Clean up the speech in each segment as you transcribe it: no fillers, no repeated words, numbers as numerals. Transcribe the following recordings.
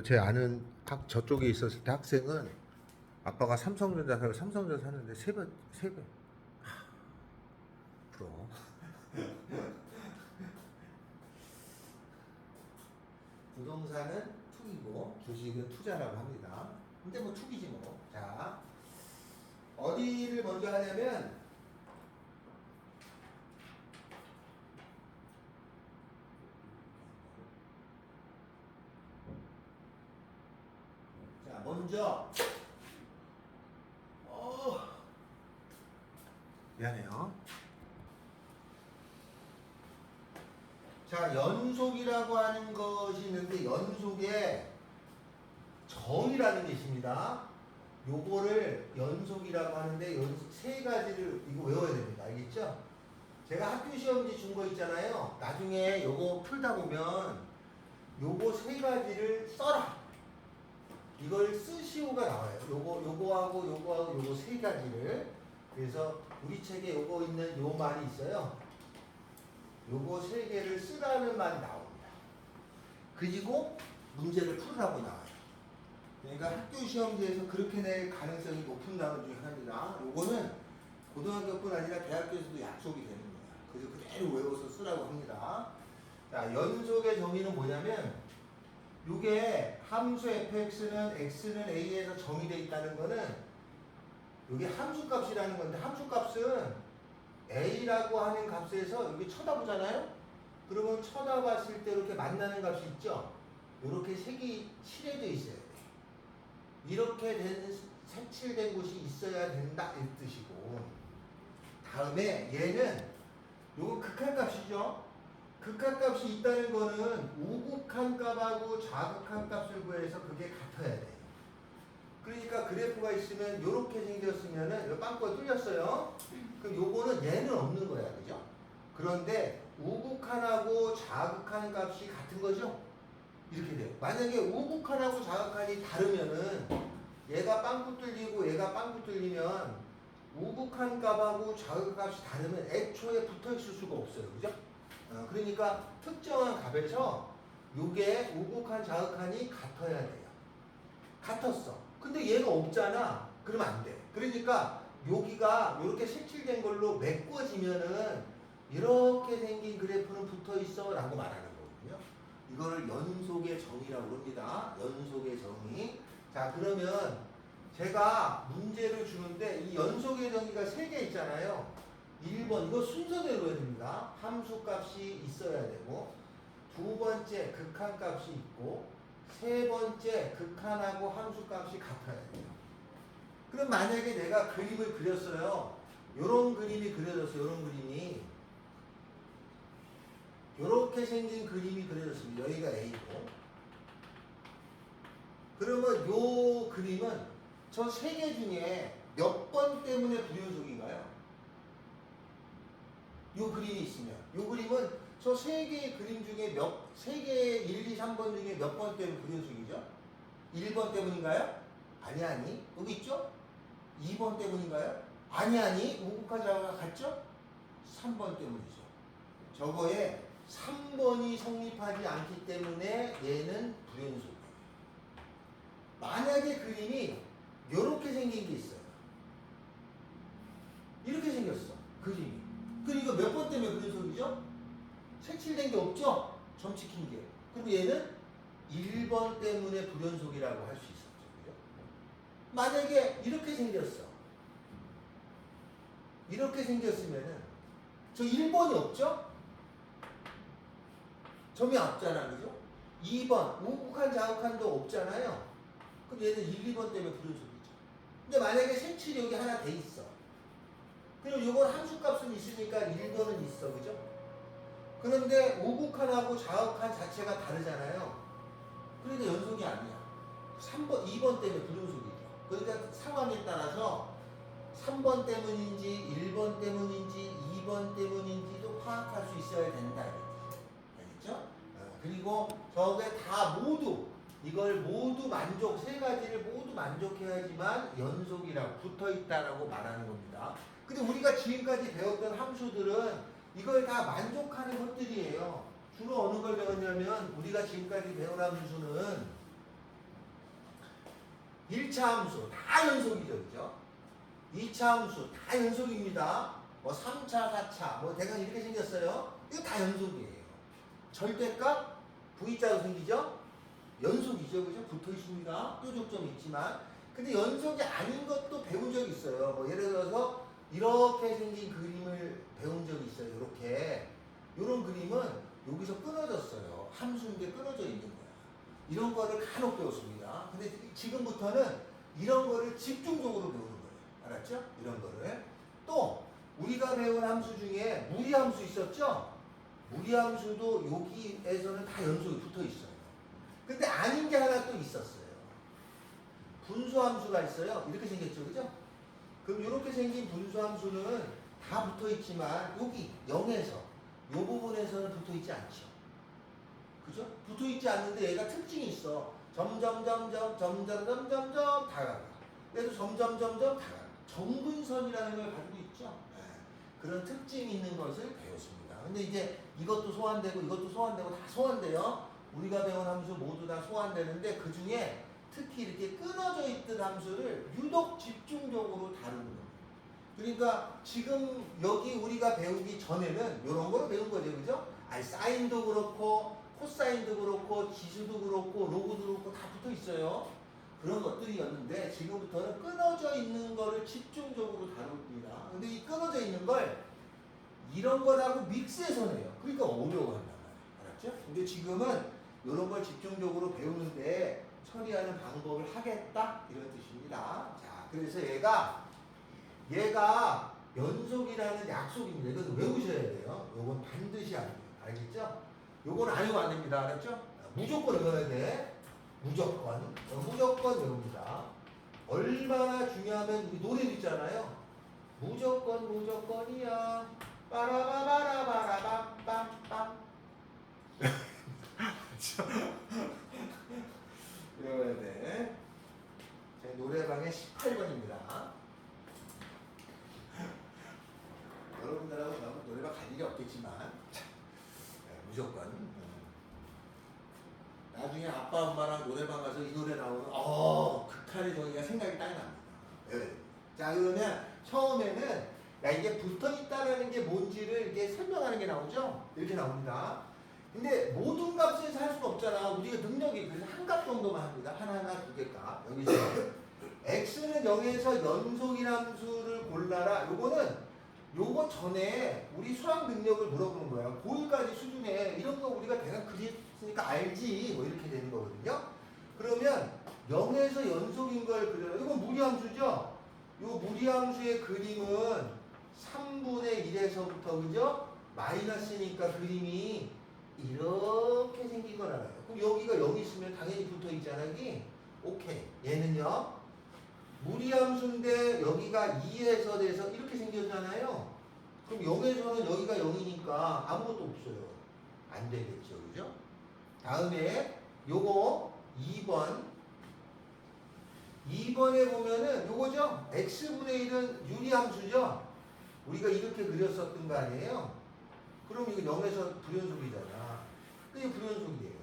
제 아는 저쪽에 있었을 때 학생은 아빠가 삼성전자 사고 삼성전자 사는데 세 배. 부러워. 부동산은 투기고 주식은 투자라고 합니다. 근데 뭐 투기지 뭐. 자, 어디를 먼저 하냐면 자, 먼저 미안해요. 자, 연속이라고 하는 것이 있는데 연속에 정이라는 게 있습니다. 요거를 연속이라고 하는데 세 가지를 이거 외워야 됩니다. 알겠죠? 제가 학교 시험지 준 거 있잖아요. 나중에 요거 풀다 보면 요거 세 가지를 써라. 이걸 쓰시오가 나와요. 요거하고 요거 세 가지를. 그래서 우리 책에 요거 있는 요 말이 있어요. 요거 세 개를 쓰라는 말이 나옵니다. 그리고 문제를 풀으라고 나와요. 그러니까 학교 시험지에서 그렇게 낼 가능성이 높은 단어 중에 하나입니다. 요거는 고등학교뿐 아니라 대학교에서도 약속이 되는 거예요. 그래서 그대로 외워서 쓰라고 합니다. 자, 연속의 정의는 뭐냐면 요게 함수 fx는 x는 a에서 정의되어 있다는 거는 요게 함수값이라는 건데 함수값은 a라고 하는 값에서 여기 쳐다보잖아요? 그러면 쳐다봤을 때 이렇게 만나는 값이 있죠? 이렇게 색이 칠해져 있어야 돼. 이렇게 색칠된 곳이 있어야 된다 이 뜻이고, 다음에 얘는 요거 극한값이죠? 극한값이 있다는 거는 우극한 값하고 좌극한 값을 구해서 그게 같아야 돼. 그러니까 그래프가 있으면 요렇게 생겼으면은 요 빵꾸가 뚫렸어요. 그럼 요거는 얘는 없는 거야. 그죠? 그런데 우극한하고 좌극한 값이 같은 거죠? 이렇게 돼요. 만약에 우극한하고 좌극한이 다르면은 얘가 빵꾸 뚫리고 얘가 빵꾸 뚫리면 우극한 값하고 좌극한 값이 다르면 애초에 붙어 있을 수가 없어요. 그죠? 그러니까 특정한 값에서 요게 우극한 좌극한이 같아야 돼요. 같았어. 근데 얘가 없잖아. 그러면 안 돼. 그러니까 여기가 이렇게 색칠된 걸로 메꿔지면은 이렇게 생긴 그래프는 붙어 있어 라고 말하는 거거든요. 이거를 연속의 정의라고 합니다. 연속의 정의. 자, 그러면 제가 문제를 주는데 이 연속의 정의가 세 개 있잖아요. 1번 이거 순서대로 해야 됩니다. 함수값이 있어야 되고, 두 번째 극한값이 있고, 세 번째 극한하고 함수값이 같아야 돼요. 그럼 만약에 내가 그림을 그렸어요. 요런 그림이 그려졌어요. 요런 그림이. 요렇게 생긴 그림이 그려졌습니다. 여기가 A고. 그러면 요 그림은 저 세 개 중에 몇 번 때문에 불연속인가요? 요 그림이 있으면. 요 그림은 저 세 개의 그림 중에 세 개의 1, 2, 3번 중에 몇 번 때문에 불연속이죠? 1번 때문인가요? 아니. 여기 있죠? 2번 때문인가요? 아니. 우극하자가 같죠? 3번 때문이죠. 저거에 3번이 성립하지 않기 때문에 얘는 불연속이에요. 만약에 그림이 이렇게 생긴 게 있어요. 이렇게 생겼어. 그림이. 그러니까 몇 번 때문에 불연속이죠? 색칠된 게 없죠? 점 찍힌 게. 그리고 얘는 1번 때문에 불연속이라고 할 수 있었죠. 그죠? 만약에 이렇게 생겼어. 이렇게 생겼으면은 저 1번이 없죠? 점이 없잖아. 그죠? 2번 우극한 좌극한도 없잖아요. 그럼 얘는 1, 2번 때문에 불연속이죠. 근데 만약에 색칠이 여기 하나 돼 있어. 그럼 이건 함수값은 있으니까 1번은 있어. 그죠? 그런데 우극한하고 좌극한 자체가 다르잖아요. 그러니까 연속이 아니야. 2번 때문에 불연속이죠. 그러니까 상황에 따라서 3번 때문인지 1번 때문인지 2번 때문인지도 파악할 수 있어야 된다. 알겠죠? 그리고 저게 다 모두 이걸 모두 세 가지를 모두 만족해야지만 연속이라고 붙어있다라고 말하는 겁니다. 근데 우리가 지금까지 배웠던 함수들은 이걸 다 만족하는 것들이에요. 주로 어느 걸 배웠냐면 우리가 지금까지 배운 함수는 1차 함수 다 연속이죠. 그죠? 2차 함수 다 연속입니다. 뭐 3차, 4차 뭐 대강 이렇게 생겼어요. 이거 다 연속이에요. 절대값 V자로 생기죠? 연속이죠. 그죠? 붙어 있습니다. 뾰족점이 있지만. 근데 연속이 아닌 것도 배운 적이 있어요. 뭐 예를 들어서 이렇게 생긴 그림을 배운 적이 있어요. 이렇게. 이런 그림은 여기서 끊어졌어요. 함수인데 끊어져 있는 거야. 이런 거를 간혹 배웠습니다. 근데 지금부터는 이런 거를 집중적으로 배우는 거예요. 알았죠? 이런 거를. 또 우리가 배운 함수 중에 무리함수 있었죠? 무리함수도 여기에서는 다 연속이 붙어 있어요. 근데 아닌 게 하나 또 있었어요. 분수함수가 있어요. 이렇게 생겼죠. 그죠? 그럼 이렇게 생긴 분수함수는 다 붙어 있지만 여기 0에서 이 부분에서는 붙어 있지 않죠. 그죠? 붙어 있지 않는데 얘가 특징이 있어. 점점점점 다가가. 그래서 점점점점 다가가. 정근선이라는 걸 가지고 있죠. 네. 그런 특징이 있는 것을 배웠습니다. 근데 이제 이것도 소환되고 이것도 소환되고 다 소환돼요. 우리가 배운 함수 모두 다 소환되는데 그 중에 특히 이렇게 끊어져 있던 함수를 유독 집중적으로 다루는 거예요. 그러니까 지금 여기 우리가 배우기 전에는 이런 거로 배운 거죠. 그죠? 아니, 사인도 그렇고 코사인도 그렇고 지수도 그렇고 로그도 그렇고 다 붙어 있어요. 그런 것들이었는데 지금부터는 끊어져 있는 거를 집중적으로 다룹니다. 근데 이 끊어져 있는 걸 이런 거라고 믹스해서 내요. 그러니까 어려워한단 말이에요. 알았죠? 근데 지금은 이런 걸 집중적으로 배우는데 처리하는 방법을 하겠다 이런 뜻입니다. 자, 그래서 얘가 연속이라는 약속입니다. 이건 외우셔야 돼요. 요건 반드시 안 돼요. 알겠죠? 요건 알고 안 됩니다. 알았죠? 무조건 외워야 돼. 무조건. 무조건 외웁니다. 얼마나 중요하면 우리 노래도 있잖아요. 무조건 무조건이야. 빠라바바라바라밤빰빰. 외워야 돼. 제 노래방의 18번입니다. 여러분들하고 저는 노래방 갈 일이 없겠지만 무조건 나중에 아빠 엄마랑 노래방 가서 이 노래 나오면 극한의 정의가 생각이 딱 납니다. 네. 자, 그러면 처음에는 야, 이게 붙어있다라는 게 뭔지를 이렇게 설명하는 게 나오죠? 이렇게 나옵니다. 근데 모든 값에서 할 수는 없잖아. 우리가 능력이 그래서 한 값 정도만 합니다. 하나나 두 개 값. 여기서 x는 0에서 연속인 함수를 골라라. 요거 전에 우리 수학 능력을 물어보는 거야. 고1까지 수준에 이런 거 우리가 대강 그렸으니까 알지. 뭐 이렇게 되는 거거든요. 그러면 0에서 연속인 걸 그려라. 이건 무리함수죠? 요 무리함수의 그림은 3분의 1에서부터 그죠? 마이너스니까 그림이 이렇게 생긴 걸 알아요. 그럼 여기가 0 있으면 당연히 붙어 있잖아. 여기. 오케이. 얘는요. 무리함수인데 여기가 2에서 돼서 이렇게 생겼잖아요. 그럼 0에서는 여기가 0이니까 아무것도 없어요. 안 되겠죠. 그죠? 다음에 요거 2번에 보면은 요거죠? x분의 1은 유리함수죠? 우리가 이렇게 그렸었던 거 아니에요? 그럼 이거 0에서 불연속이잖아. 이게 불연속이에요.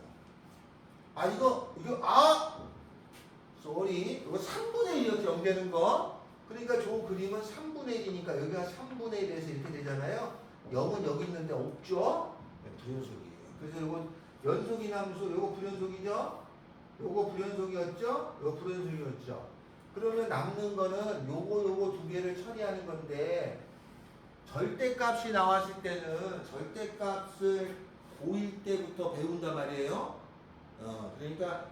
쏘리. 이거 3분의 1이었죠, 0 되는 거. 그러니까 저 그림은 3분의 1이니까 여기가 3분의 1에서 이렇게 되잖아요. 0은 여기 있는데 없죠? 네, 불연속이에요. 그래서 이건 연속인 함수, 이거 불연속이죠? 요거 불연속이었죠? 요거 불연속이었죠? 그러면 남는 거는 요거 두 개를 처리하는 건데 절대값이 나왔을 때는 절대값을 고1 때부터 배운단 말이에요. 그러니까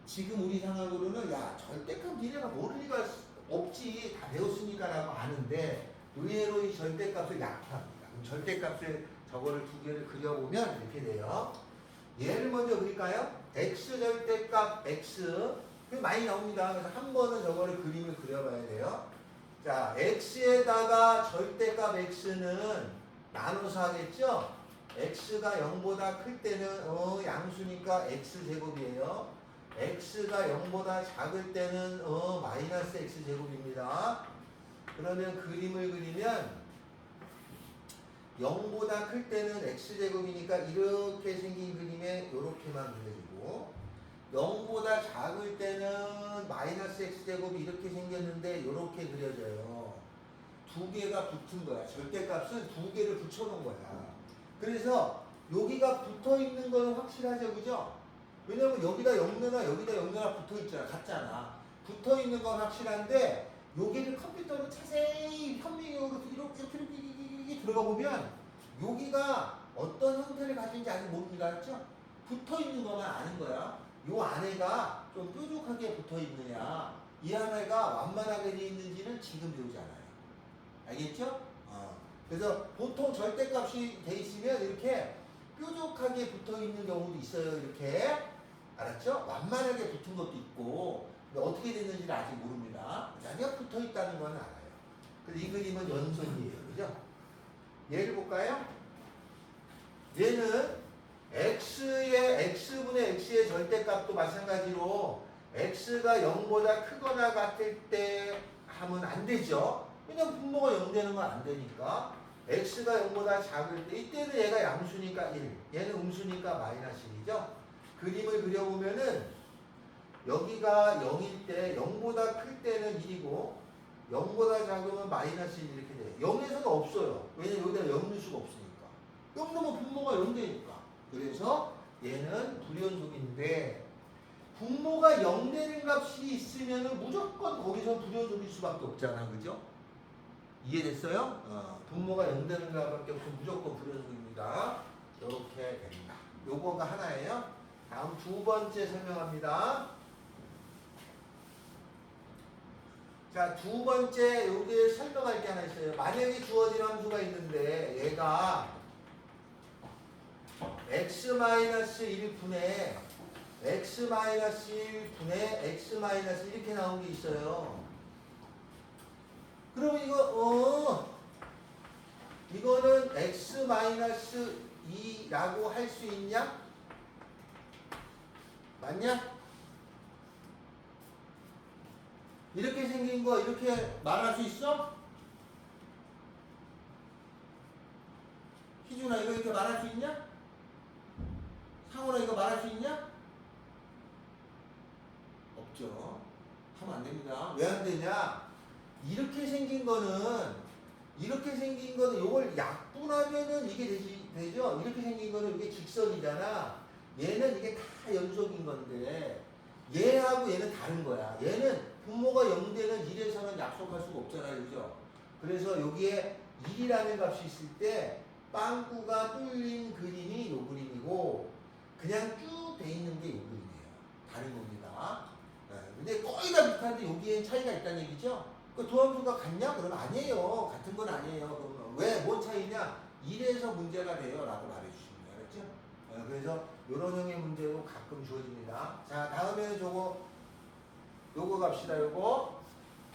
지금 우리 상황으로는 야 절대값 니네가 모를 리가 없지 다 배웠으니까 라고 아는데 의외로 이 절대값을 약합니다. 그럼 절대값을 저거를 두 개를 그려보면 이렇게 돼요. 얘를 먼저 그릴까요? x 절대값 x 많이 나옵니다. 그래서 한 번은 저거를 그림을 그려봐야 돼요. 자, x에다가 절대값 x는 나눠서 하겠죠? x가 0보다 클 때는 양수니까 x제곱이에요. x가 0보다 작을 때는 마이너스 x제곱입니다. 그러면 그림을 그리면 0보다 클 때는 x제곱이니까 이렇게 생긴 그림에 이렇게만 그려주고 0보다 작을 때는 마이너스 x제곱이 이렇게 생겼는데 이렇게 그려져요. 두 개가 붙은 거야. 절대값은 두 개를 붙여놓은 거야. 그래서 여기가 붙어있는 건 확실하죠, 그죠? 왜냐면 여기다 0넣나 여기다 0넣나 붙어있잖아. 같잖아. 붙어있는 건 확실한데 여기를 컴퓨터로 자세히 현미경으로 이렇게 들어가 보면 여기가 어떤 형태를 가진지 아직 모릅니다. 알죠? 붙어있는 것만 아는 거야. 요 안에가 좀 뾰족하게 붙어있느냐 이 안에가 완만하게 되어 있는지는 지금 배우지 않아요. 알겠죠? 그래서 보통 절대값이 돼 있으면 이렇게 뾰족하게 붙어있는 경우도 있어요. 이렇게 알았죠? 완만하게 붙은 것도 있고 근데 어떻게 됐는지는 아직 모릅니다. 자기가 붙어있다는 건 알아요. 그래서 이 그림은 연선이에요. 그죠? 예를 볼까요? 얘는 x분의 x의 절대값도 마찬가지로 x가 0보다 크거나 같을 때 하면 안 되죠. 왜냐면 분모가 0 되는 건 안 되니까. x가 0보다 작을 때 이때는 얘가 양수니까 1, 얘는 음수니까 마이너스 1이죠. 그림을 그려보면은 여기가 0일 때 0보다 클 때는 1이고 0보다 작으면 마이너스 1 이렇게 돼요. 0에서는 없어요. 왜냐면 여기다 0 넣을 수가 없으니까. 0 넣으면 분모가 0 되니까. 그래서 얘는 불연속인데 분모가 0 되는 값이 있으면 무조건 거기서 불연속일 수밖에 없잖아. 그죠? 이해됐어요? 분모가 0 되는 값밖에 없으면 무조건 불연속입니다. 이렇게 됩니다. 요거가 하나예요. 다음 두 번째 설명합니다. 자, 두 번째 여기에 설명할 게 하나 있어요. 만약에 주어진 함수가 있는데 얘가 x-1분의 x-1분의 x- 이렇게 나온 게 있어요. 그럼 이거는 x-2라고 할 수 있냐? 맞냐? 이렇게 생긴 거 이렇게 말할 수 있어? 희준아 이거 이렇게 말할 수 있냐? 상훈아 이거 말할 수 있냐? 없죠. 하면 안 됩니다. 왜 안 되냐? 이렇게 생긴 거는 이걸 약분하면은 이게 되죠? 이렇게 생긴 거는 이게 직선이잖아. 얘는 이게 다 연속인 건데 얘하고 얘는 다른 거야. 얘는 분모가 0되는 1에서는 약속할 수가 없잖아요. 그죠? 그래서 여기에 1이라는 값이 있을 때 빵꾸가 뚫린 그림이 요 그림이고 그냥 쭉 돼 있는 게 요 그림이에요. 다른 겁니다. 근데 거의 다 비슷한데 여기엔 차이가 있다는 얘기죠? 그 도함수가 같냐? 그러면 아니에요. 같은 건 아니에요. 그러면 왜? 뭔 차이냐? 1에서 문제가 돼요. 라고 말해주십니다. 알았죠? 그래서 요런 형의 문제로 가끔 주어집니다. 자, 다음에는 요거 갑시다. 요거.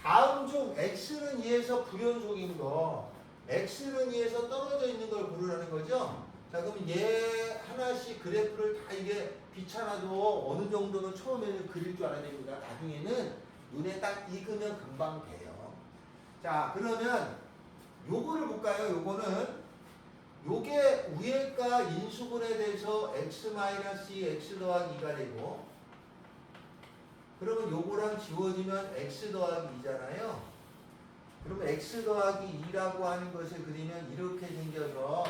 다음 중 x는 2에서 불연속인 거, x는 2에서 떨어져 있는 걸 고르라는 거죠? 자, 그럼 얘 하나씩 그래프를 다 이게 귀찮아도 어느 정도는 처음에는 그릴 줄 알아야 됩니다. 나중에는 눈에 딱 익으면 금방 돼요. 자, 그러면 요거를 볼까요? 요게 위에가 인수분해 돼서 x-2, x 더하기 2가 되고 그러면 요거랑 지워지면 x 더하기 2잖아요. 그러면 x 더하기 2라고 하는 것을 그리면 이렇게 생겨서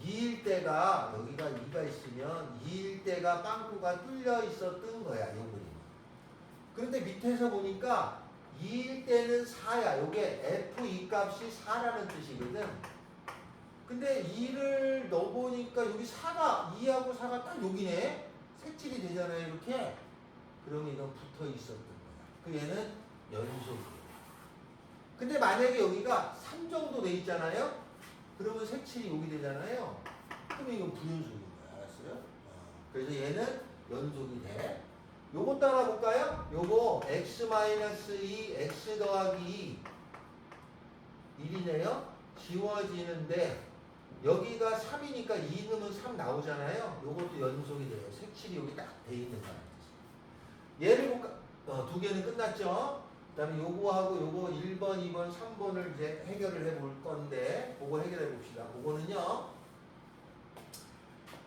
2일 때가 여기가 2가 있으면 2일 때가 빵꾸가 뚫려 있었던 거야. 요 그림. 그런데 밑에서 보니까 2일 때는 4야. 요게 f2 값이 4라는 뜻이거든. 근데 2를 넣어보니까 여기 2하고 4가 딱 여기네. 색칠이 되잖아요. 이렇게. 그러면 이건 붙어 있었던 거야. 그 얘는 연속이에요. 근데 만약에 여기가 3 정도 돼 있잖아요. 그러면 색칠이 여기 되잖아요. 그러면 이건 불연속인 거야. 알았어요? 그래서 얘는 연속이 돼. 요거 따라 볼까요? 요거 x-2 x 더하기 1이네요. 지워지는데 여기가 3이니까 2 넣으면 3 나오잖아요. 요것도 연속이 돼요. 색칠이 여기 딱 돼 있는 거야. 얘를 볼까? 두 개는 끝났죠? 그 다음에 요거하고 요거 1번, 2번, 3번을 이제 해결을 해 볼 건데, 그거 해결해 봅시다. 그거는요,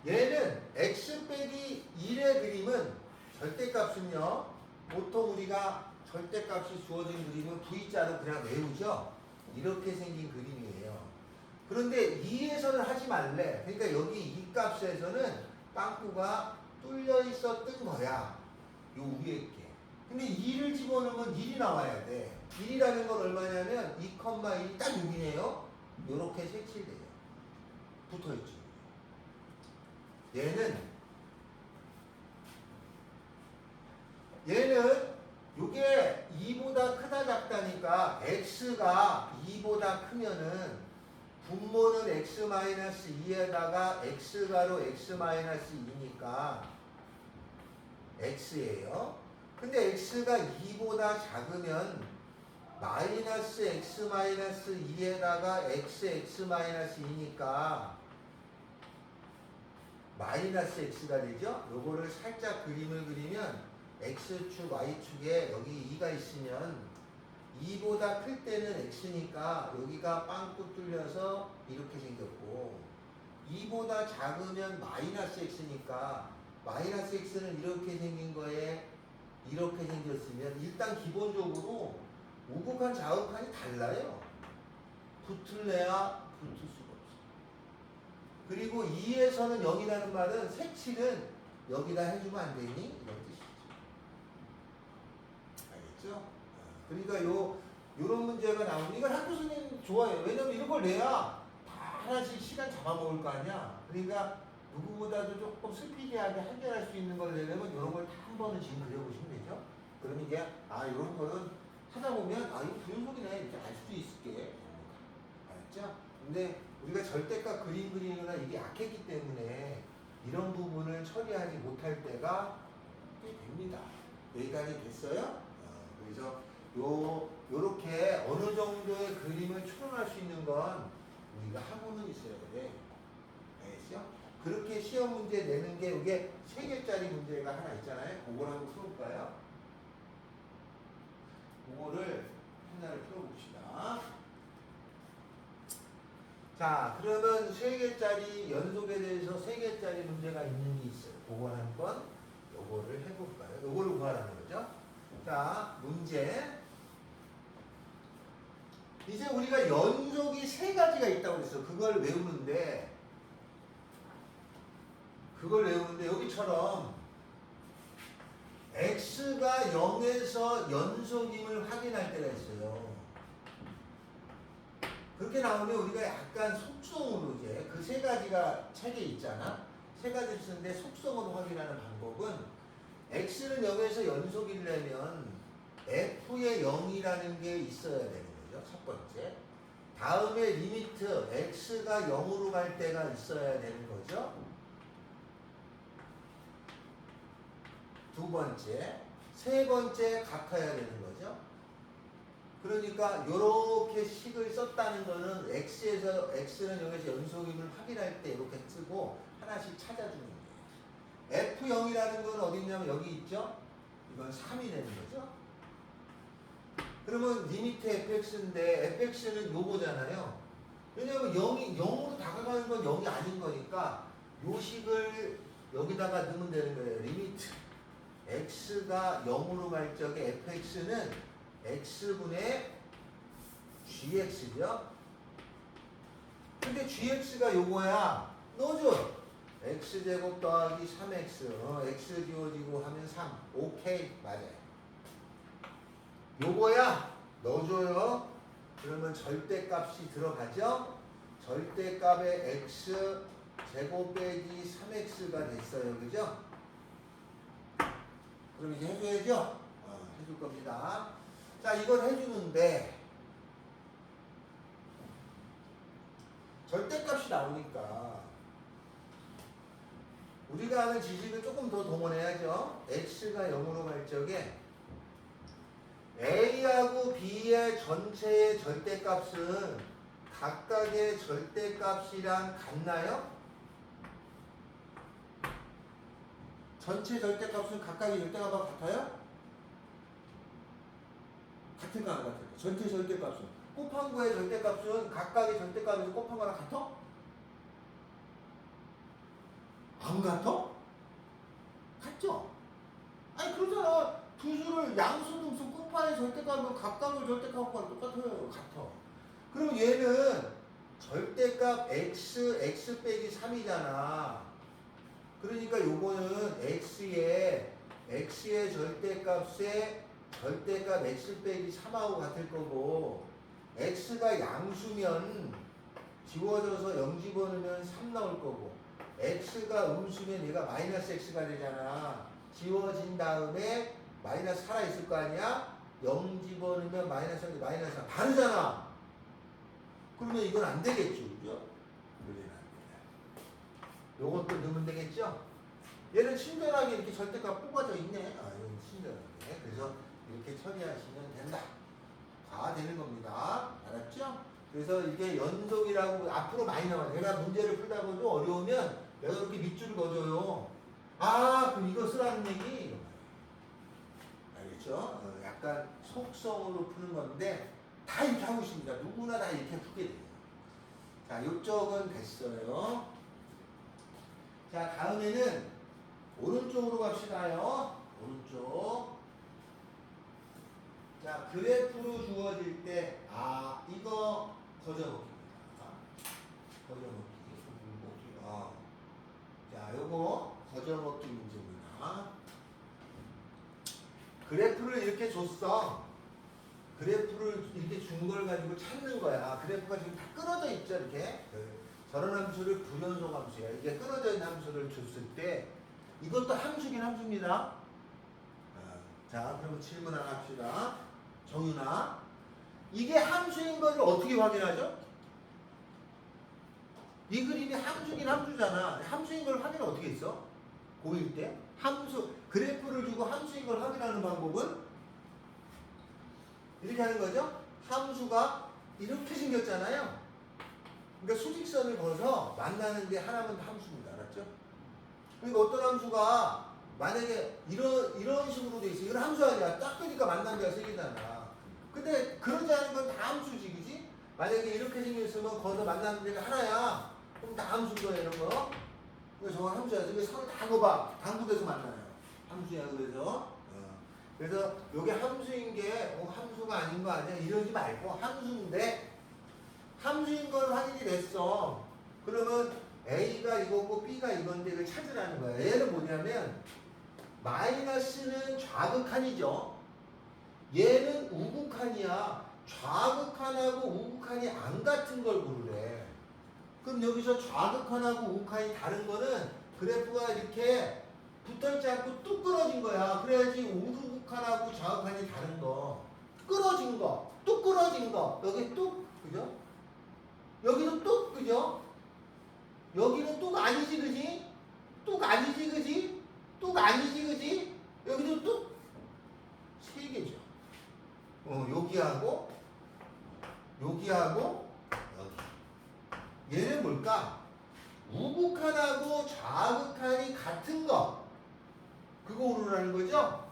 얘는 x 빼기 1의 그림은 절대값은요, 보통 우리가 절대값이 주어진 그림은 V자로 그냥 외우죠. 이렇게 생긴 그림이에요. 그런데 2에서는 하지 말래. 그러니까 여기 이 값에서는 빵꾸가 뚫려 있었던 거야. 요 위에 게. 근데 2를 집어넣으면 1이 나와야 돼. 1이라는 건 얼마냐면 2,1이 딱 6이네요. 요렇게 색칠돼요. 붙어있죠. 얘는 요게 2보다 크다 작다니까 x가 2보다 크면은 분모는 x-2에다가 x가로 x-2니까 x예요. 근데 x가 2보다 작으면 마이너스 x-2에다가 xx-2니까 마이너스 x가 되죠. 요거를 살짝 그림을 그리면 x축, y축에 여기 2가 있으면 2보다 클 때는 x니까 여기가 빵꾸 뚫려서 이렇게 생겼고 2보다 작으면 마이너스 x니까 마이너스 x는 이렇게 생긴 거에 이렇게 생겼으면 일단 기본적으로 우극한 좌극한이 달라요. 붙을래야 붙을 수가 없어. 그리고 2에서는 0이라는 말은 색칠은 여기다 해주면 안 되니? 이런 뜻이죠. 알겠죠? 그러니까 요런 문제가 나오면 이걸 학교 선생님 좋아해요. 왜냐면 이런 걸 내야 다 하나씩 시간 잡아먹을 거 아니야. 그러니까 누구보다도 조금 스피디하게 해결할 수 있는 걸 내려면 이런 걸 다 한 번은 지금 그려보시면 되죠. 그러면 이게 이런 거는 하다 보면 이거 부연속이네 이렇게 알 수도 있을게. 알았죠? 근데 우리가 절대값 그림 그리거나 이게 약했기 때문에 이런 부분을 처리하지 못할 때가 꽤 됩니다. 여기까지 됐어요? 그래서 요렇게 어느 정도의 그림을 추론할 수 있는 건 우리가 하고는 있어야 돼. 알겠죠? 그렇게 시험 문제 내는 게 이게 3개짜리 문제가 하나 있잖아요. 그걸 한번 풀어볼까요? 그거를 하나를 풀어봅시다. 자, 그러면 3개짜리 연속에 대해서 3개짜리 문제가 있는 게 있어요. 그걸 한번 요거를 해볼까요? 요거를 구하라는 거죠. 자, 문제. 이제 우리가 연속이 3가지가 있다고 그랬어. 그걸 외우는데 여기처럼 x가 0에서 연속임을 확인할 때가 있어요. 그렇게 나오면 우리가 약간 속성으로 이제 그 3가지가 책에 있잖아. 3가지를 쓰는데 속성으로 확인하는 방법은 x는 0에서 연속이려면 f의 0이라는 게 있어야 되는 거죠. 첫 번째. 다음에 리미트 x가 0으로 갈 때가 있어야 되는 거죠. 두 번째. 세 번째 같아야 되는 거죠. 그러니까 이렇게 식을 썼다는 거는 x는 0에서 연속임을 확인할 때 이렇게 쓰고 하나씩 찾아주는 거예요. f0이라는 건 어디 있냐면 여기 있죠. 이건 3이 되는 거죠. 그러면 리미트 fx인데 fx는 요거잖아요. 왜냐하면 0으로 다가가는 건 0이 아닌 거니까 요 식을 여기다가 넣으면 되는 거예요. 리미트 x가 0으로 갈 적에 fx는 x분의 gx죠. 근데 gx가 요거야. 넣어줘. x제곱 더하기 3x. x 지워지고 하면 3. 오케이. 맞아요. 요거야. 넣어줘요. 그러면 절대값이 들어가죠. 절대값의 x 제곱 빼기 3x가 됐어요. 그죠? 그럼 이제 해줘야죠? 해줄 겁니다. 자, 이걸 해주는데 절대값이 나오니까 우리가 하는 지식을 조금 더 동원해야죠. x가 0으로 갈 적에 a하고 b의 전체의 절대값은 각각의 절대값이랑 같나요? 전체 절대값은 각각의 절대값과 같아요? 같을까 안 같을까? 전체 절대값은 곱한 거의 절대값은 각각의 절대값에서 곱한 거랑 같아? 안 같아? 같죠? 얘는 양수등수 끝판에 절대값은 각각을 절대값과 똑같아요. 같아. 그럼 얘는 절대값 x 빼기 3이잖아. 그러니까 요거는 x의 절대값에 절대값 x 빼기 3하고 같을 거고, x가 양수면 지워져서 0 집어넣으면 3 나올 거고, x가 음수면 얘가 마이너스 x가 되잖아. 지워진 다음에 마이너스 살아있을 거 아니야? 0 집어넣으면 마이너스 3, 마이너스 3. 다르잖아. 그러면 이건 안 되겠죠. 그죠? 그러면 안 돼. 요것도 넣으면 되겠죠? 얘는 친절하게 이렇게 절대값 뽑아져 있네. 아, 이건 친절하게. 그래서 이렇게 처리하시면 된다. 다 되는 겁니다. 알았죠? 그래서 이게 연속이라고 앞으로 많이 나와요. 내가 문제를 풀다가도 어려우면 내가 이렇게 밑줄을 그어줘요. 아, 그럼 이거 쓰라는 얘기? 알겠죠? 약간 속성으로 푸는 건데 다 이렇게 하고 있습니다. 누구나 다 이렇게 풀게 돼요. 자, 이쪽은 됐어요. 자, 다음에는 오른쪽으로 갑시다요. 오른쪽. 자, 그래프로 주어질 때, 아, 이거 거저먹기입니다. 거저먹기. 자, 요거 거저먹기 문제입니다. 그래프를 이렇게 줬어. 그래프를 이렇게 준 걸 가지고 찾는 거야. 그래프가 지금 다 끊어져 있죠, 이렇게. 저런 함수를 불연속 함수야. 이게 끊어져 있는 함수를 줬을 때, 이것도 함수긴 함수입니다. 자, 그럼 질문 하나 합시다. 정윤아, 이게 함수인 걸 어떻게 확인하죠? 이 그림이 함수긴 함수잖아. 함수인 걸 확인은 어떻게 했어? 고1 때? 함수, 그래프를 주고 함수인 걸 확인하는 방법은 이렇게 하는 거죠? 함수가 이렇게 생겼잖아요. 그러니까 수직선을 그어서 만나는데 하나면 다 함수입니다. 알았죠? 그러니까 어떤 함수가 만약에 이런 식으로 돼 있어. 이건 함수 아니야. 딱 보니까 만난 데가 세 개잖아. 근데 그러지 않은 건 다 함수지, 그지? 만약에 이렇게 생겼으면 거기서 만나는 데가 하나야. 그럼 다 함수인 거야, 이런 거. 그래서 저건 함수야. 이게 선을 다 그어봐. 당구돼서 만나요. 함수야, 그래서. 그래서 이게 함수인 게 함수가 아닌 거 아니야? 이러지 말고 함수인데 함수인 걸 확인이 됐어. 그러면 A가 이거고 B가 이건데 이걸 찾으라는 거야. 얘는 뭐냐면 마이너스는 좌극한이죠. 얘는 우극한이야. 좌극한하고 우극한이 안 같은 걸 고르래. 그럼 여기서 좌극한하고 우극한이 다른 거는 그래프가 이렇게 붙어있지 않고 뚝 끊어진 거야. 그래야지 우극한하고 좌극한이 다른 거. 끊어진 거. 뚝 끊어진 거. 여기 뚝, 그죠? 여기도 뚝, 그죠? 여기는 뚝 아니지, 그지? 뚝 아니지, 그지? 뚝 아니지, 그지? 여기도 뚝 세 개죠. 여기하고 여기. 얘는 뭘까? 우극한하고 좌극한이 같은 거. 그거 오르라는 거죠?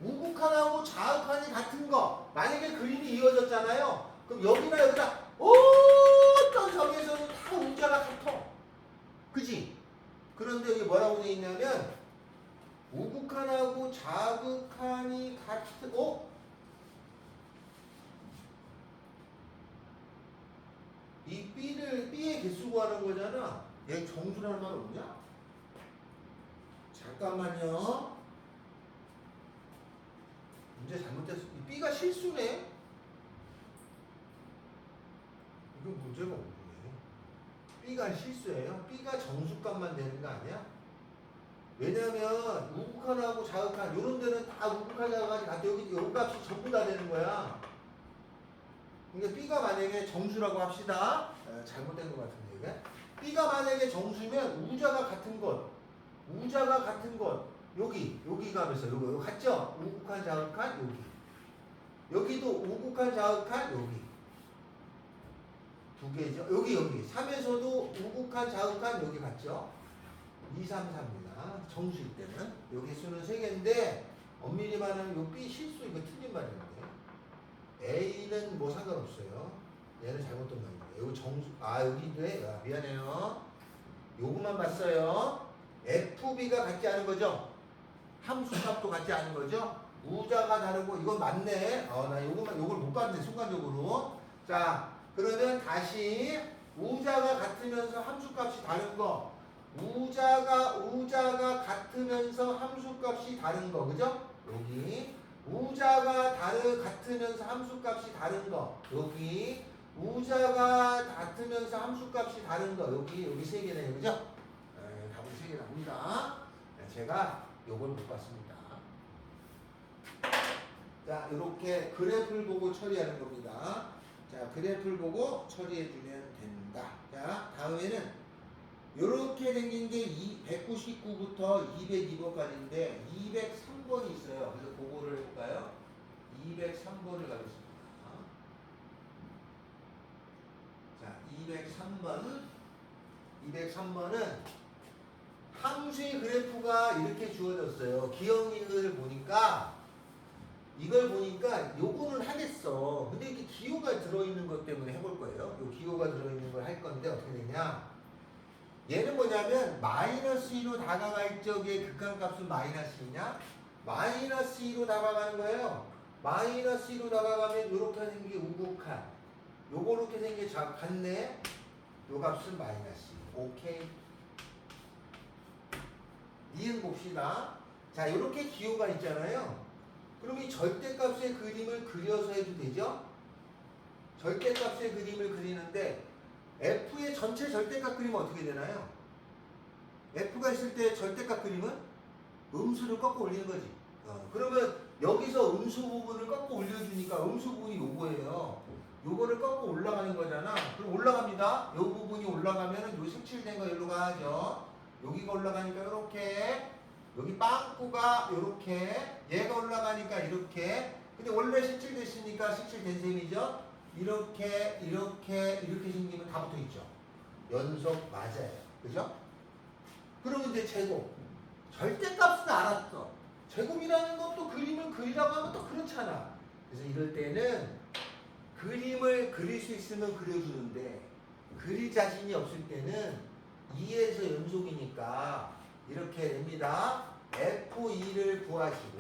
우극한하고 좌극한이 같은 거. 만약에 그림이 이어졌잖아요. 그럼 여기나 여기나 어떤 점에서는 다 우자가 같아. 그지? 그런데 여기 뭐라고 되어 있냐면 우극한하고 좌극한이 같은 이 B의 개수 구하는 거잖아. 얘 정수라는 말 없냐? 잠깐만요. 문제 잘못됐어. 이 B가 실수네. 이건 문제가 없네. B가 실수예요. B가 정수값만 되는 거 아니야? 왜냐면 우극한하고 좌극한 이런 데는 다 우극한 좌극한이 같아. 여기 요 값이 전부 다 되는 거야. 그러니까 B가 만약에 정수라고 합시다. 잘못된 것 같은데 이게. B가 만약에 정수면 우자가 같은 것, 여기 값에서 요거 같죠? 우극한 좌극한 여기. 여기도 우극한 좌극한 여기. 두 개죠. 여기 3에서도 우극한 좌극한 여기 같죠? 2, 3, 4입니다. 정수일 때는 여기 수는 3개인데 엄밀히 말하면 요 B 실수 이거 틀린 말인데 A는 뭐 상관없어요. 얘는 잘못된 말입니다. 여기 정수 여기인데 미안해요. 요것만 봤어요. FB가 같지 않은 거죠? 함수값도 같지 않은 거죠? 우자가 다르고 이건 맞네. 나 요걸 못 봤네 순간적으로. 자 그러면 다시 우자가 같으면서 함수값이 다른 거. 우자가 같으면서 함수값이 다른 거, 그죠? 여기 우자가 같으면서 함수값이 다른 거, 여기 우자가 같으면서 함수값이 다른 거, 여기 세 개네요, 그죠? 네, 답은 세 개 나옵니다. 네, 제가 요걸 못 봤습니다. 자, 이렇게 그래프를 보고 처리하는 겁니다. 자, 그래프를 보고 처리해주면 된다. 자, 다음에는 이렇게 생긴 게 199부터 202번까지인데 203번이 있어요. 그래서 그거를 해볼까요? 203번을 가겠습니다. 자, 203번은 함수의 그래프가 이렇게 주어졌어요. 기억력을 보니까 이걸 보니까 요거는 하겠어. 근데 이게 기호가 들어있는 것 때문에 해볼 거예요. 요 기호가 들어있는 걸 할 건데 어떻게 되냐? 얘는 뭐냐면 마이너스 2로 다가갈 적에 극한값은 마이너스 2냐? 마이너스 2로 다가가는 거예요. 마이너스 2로 다가가면 요렇게 생긴 게 우극한, 요렇게 생긴 게 같네. 요 값은 마이너스 2. 오케이. 니은 봅시다. 자, 요렇게 기호가 있잖아요. 그럼 이 절대값의 그림을 그려서 해도 되죠? 절대값의 그림을 그리는데 F의 전체 절대값 그림은 어떻게 되나요? F가 있을 때 절대값 그림은 음수를 꺾어 올리는 거지. 그러면 여기서 음수 부분을 꺾어 올려주니까 음수 부분이 요거예요. 요거를 꺾어 올라가는 거잖아. 그럼 올라갑니다. 요 부분이 올라가면은 요 색칠된 거 여기로 가죠. 여기가 올라가니까 이렇게, 여기 빵꾸가 이렇게, 얘가 올라가니까 이렇게. 근데 원래 색칠됐으니까 색칠된 셈이죠. 이렇게 생기면 다 붙어 있죠. 연속 맞아요. 그죠? 그러면 이제 제곱. 절대값은 알았어. 제곱이라는 것도 그림을 그리라고 하면 또 그렇잖아. 그래서 이럴 때는 그림을 그릴 수 있으면 그려주는데 그릴 자신이 없을 때는 2에서 연속이니까 이렇게 됩니다. F2를 구하시고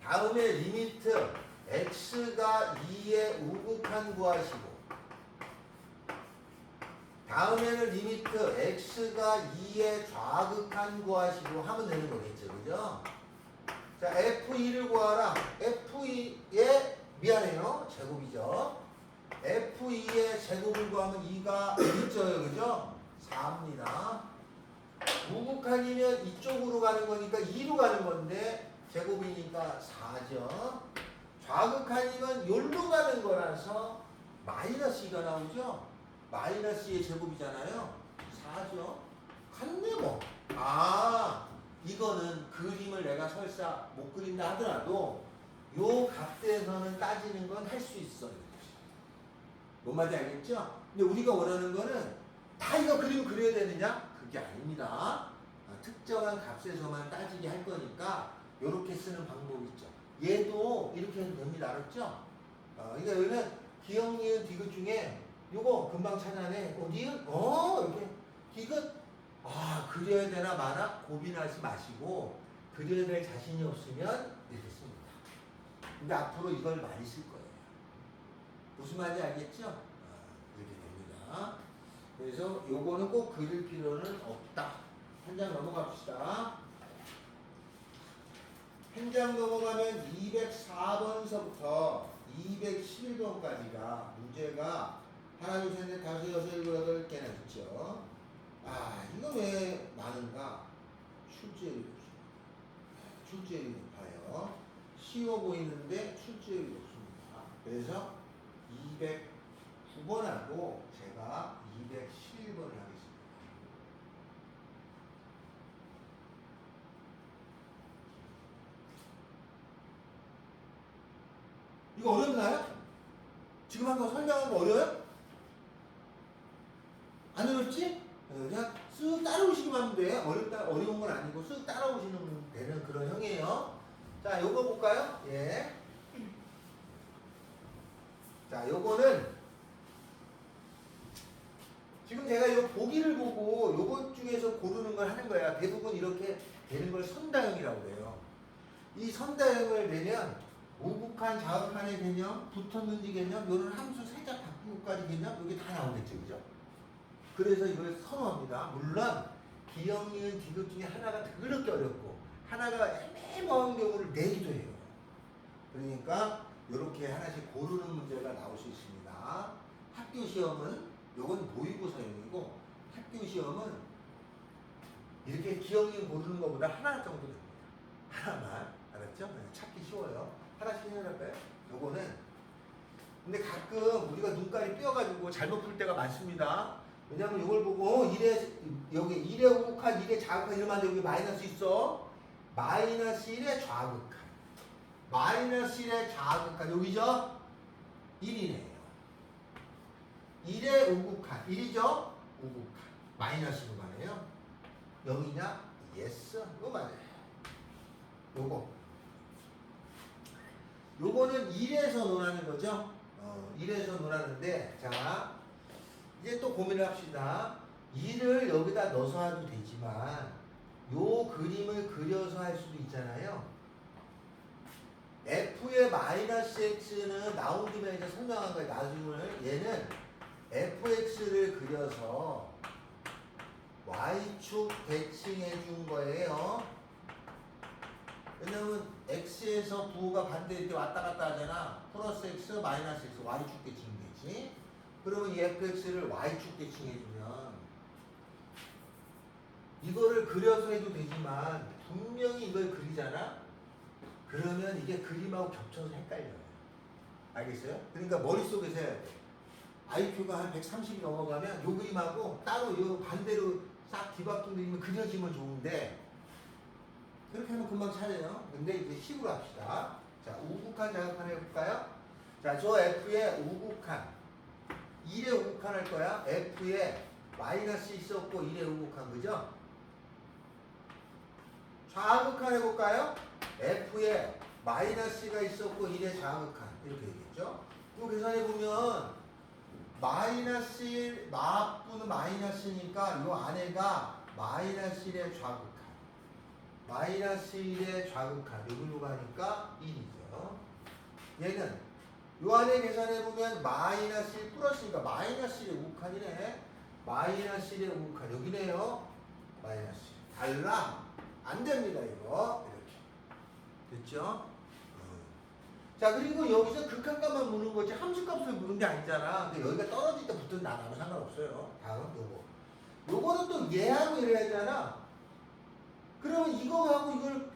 다음에 리미트 x가 2의 우극한 구하시고 다음에는 리미트 x가 2의 좌극한 구하시고 하면 되는 거겠죠. 그죠? 자, F2를 구하라. F2의 미안해요. 제곱이죠. F2의 제곱을 구하면 2가 1조예요. 그죠? 4입니다. 우극한이면 이쪽으로 가는 거니까 2로 가는 건데 제곱이니까 4죠. 좌극한이면 여기로 가는 거라서 마이너스 2가 나오죠. 마이너스 2의 제곱이잖아요. 4죠. 같네 뭐. 이거는 그림을 내가 설사 못 그린다 하더라도 요 값대에서는 따지는 건 할 수 있어요. 뭔 말인지 알겠죠? 근데 우리가 원하는 거는 다 이거 그림 그려야 되느냐? 그게 아닙니다. 특정한 값에서만 따지게 할 거니까 요렇게 쓰는 방법이 있죠. 얘도 이렇게 해도 됩니다. 알았죠? 그러니까 여기는 기억, 니은, 디귿 중에 요거 금방 찾아내. 니은? 이렇게. 디귿? 그려야 되나 마나 고민하지 마시고 그려야 될 자신이 없으면 이렇게 씁니다. 근데 앞으로 이걸 많이 쓸 거예요. 무슨 말인지 알겠죠? 이렇게 됩니다. 그래서 요거는 꼭 그릴 필요는 없다. 한 장 넘어갑시다. 한 장 넘어가면 204번서부터 211번까지가 문제가 하나, 둘, 셋, 넷, 다섯, 여섯, 일곱, 여덟 개나 있죠. 이거 왜 많은가? 출제율이 높습니다. 출제율이 높아요. 쉬워 보이는데 출제율이 높습니다. 그래서 209번하고 제가 211번을 하겠습니다. 이거 어렵나요? 지금 한 거 설명한 거 어려워요? 안 어렵지? 그냥 쓱 따라오시기만 하면 돼. 어려운 건 아니고 쓱 따라오시면 되는 그런 형이에요. 자, 요거 볼까요? 예. 자, 요거는 지금 제가 요 보기를 보고 요것 중에서 고르는 걸 하는 거야. 대부분 이렇게 되는 걸 선다형이라고 그래요. 이 선다형을 내면 우극한, 자극한의 개념, 붙었는지 개념, 이런 함수 살짝 바꾸고까지 개념, 이게 다 나오겠죠, 그죠? 그래서 이걸 선호합니다. 물론 기역, 니은, 디귿 중에 하나가 더럽게 어렵고 하나가 애매모호한 경우를 내기도 해요. 그러니까 이렇게 하나씩 고르는 문제가 나올 수 있습니다. 학교 시험은 요건 모의고사형이고 학교 시험은 이렇게 기억, 니은 고르는 것보다 하나 정도 됩니다. 하나만. 알았죠? 찾기 쉬워요. 하나씩 해볼까요? 요거는 근데 가끔 우리가 눈깔이 삐어가지고 잘못 풀 때가 많습니다. 왜냐면 이걸 보고 여기 1에 우극한, 1에 자극한 이러면 여기 마이너스 있어. 마이너스 1에 좌극한. 마이너스 1에 좌극한. 여기죠? 1이네요. 1에 우극한. 1이죠? 우극한. 마이너스로 가네요. 0이냐? 예스. 이거 맞아요. 요거는 1에서 논하는 거죠? 1에서 논하는데, 자, 이제 또 고민을 합시다. 1을 여기다 넣어서 해도 되지만, 요 그림을 그려서 할 수도 있잖아요. F의 마이너스 X는 나온 김에 이제 설명한 거예요. 나중에 얘는 FX를 그려서 Y축 대칭해 준 거예요. 왜냐면 X에서 부호가 반대 이렇게 왔다 갔다 하잖아. 플러스 X, 마이너스 X, Y축 대칭되지. 그러면 이 FX를 Y축 대칭해주면 이거를 그려서 해도 되지만 분명히 이걸 그리잖아. 그러면 이게 그림하고 겹쳐서 헷갈려요. 알겠어요? 그러니까 머릿속에서 해야 돼. IQ가 한 130이 넘어가면 요 그림하고 따로 요 반대로 싹 뒤바뀐 그림을 그려지면 좋은데 그렇게 하면 금방 찾아요. 근데 이제 식으로 합시다. 자, 우극한, 자극한 해볼까요? 자, 저 F에 우극한 1에 우극한 할 거야. F에 마이너스 있었고 1에 우극한, 그죠? 좌극한 해볼까요? F에 마이너스가 있었고 1에 좌극한, 이렇게 되겠죠? 이거 계산해보면 마이너스 1, 마분은 마이너스니까 이 안에가 마이너스 1에 좌극한, 마이너스 1에 좌극한, 여기로 가니까 1이죠. 얘는 이 안에 계산해보면 마이너스 1 플러스니까 마이너스 1에 우극한이네. 마이너스 1에 우극한, 여기네요. 마이너스 1. 달라? 안 됩니다, 이거. 이렇게. 됐죠? 자, 그리고 여기서 극한값만 무는 거지 함수값을 무는 게 아니잖아. 근데 여기가 떨어질 때 붙은 나라면 상관없어요. 다음 요거. 요거는 또 얘하고 이래야 되잖아. 그러면 이거하고 이걸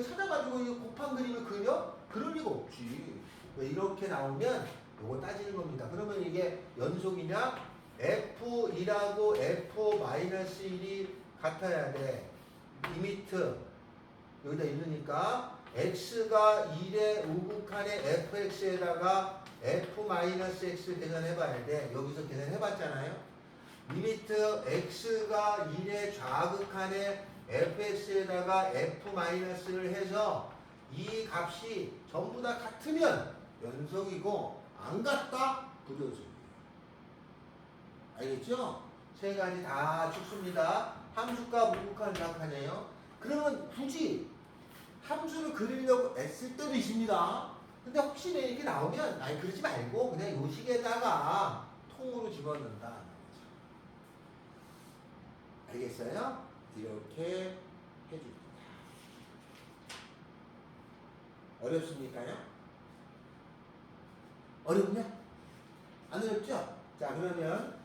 찾아가지고 이거 곱한 그림을 그려? 그럴 리가 없지. 이렇게 나오면 요거 따지는 겁니다. 그러면 이게 연속이냐? F1하고 F-1이 같아야 돼. 리미트 여기다 있으니까 x가 1의 우극한의 fx에다가 f-x 계산해봐야 돼. 여기서 계산해봤잖아요. 리미트 x가 1의 좌극한의 fx에다가 f-를 해서 이 값이 전부 다 같으면 연속이고 안 같다? 부정식이에요. 알겠죠? 세 가지 다 죽습니다. 함수값 우극한, 좌극한이에요. 그러면 굳이 함수를 그리려고 애쓸 때도 있습니다. 근데 혹시나 이렇게 나오면 아니 그러지 말고 그냥 요 식에다가 통으로 집어넣는다. 알겠어요? 이렇게 해줍니다. 어렵습니까요? 어렵냐? 안 어렵죠? 자, 그러면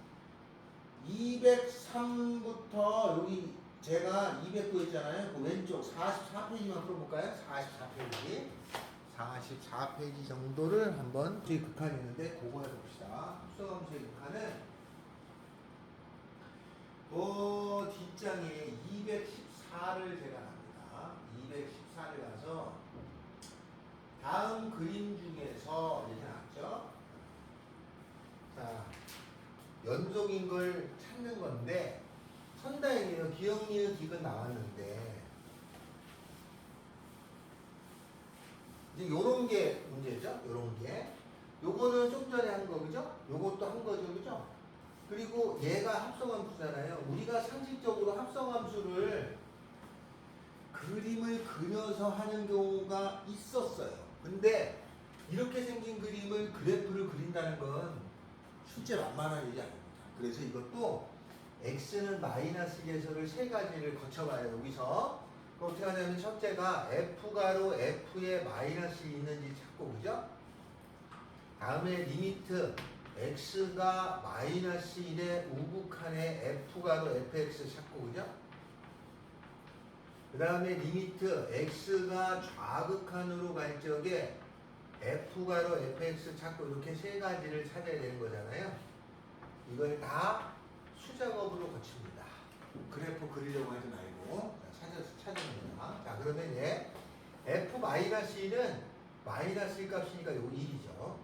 203부터 여기 제가 200구 했잖아요. 그 왼쪽 44페이지만 풀어볼까요? 44페이지. 44페이지 정도를 한번 저희 극한이 있는데 그거 해봅시다. 합성함수의 극한은 그 뒷장에 214를 제가 합니다. 214를 가서 다음 그림 중에서 이렇게 나왔죠. 자, 연속인 걸 찾는 건데 선다행이에요. 기억, 니은, 디귿 나왔는데 이제 요런 게 문제죠. 요런 게 요거는 좀 전에 한 거 그죠? 요것도 한 거죠. 그죠? 그리고 얘가 합성함수잖아요. 우리가 상식적으로 합성함수를 그림을 그려서 하는 경우가 있었어요. 근데 이렇게 생긴 그림을 그래프를 그린다는 건 실제 만만한 일이 아닙니다. 그래서 이것도 x는 마이너스 계절을 세 가지를 거쳐봐요. 여기서 어떻게 하냐면 첫째가 f가로 f에 마이너스 있는지 찾고, 그죠? 다음에 리미트 x가 마이너스 1의 우극한에 f가로 fx 찾고, 그죠? 그 다음에 리미트 x가 좌극한으로 갈 적에 f가로 fx 찾고, 이렇게 세 가지를 찾아야 되는 거잖아요. 이걸 다 수작업으로 거칩니다. 그래프 그리려고 하지 말고 찾으면 됩니다. 자, 그러면 얘 f-1은 마이너스 1값이니까 요 1이죠.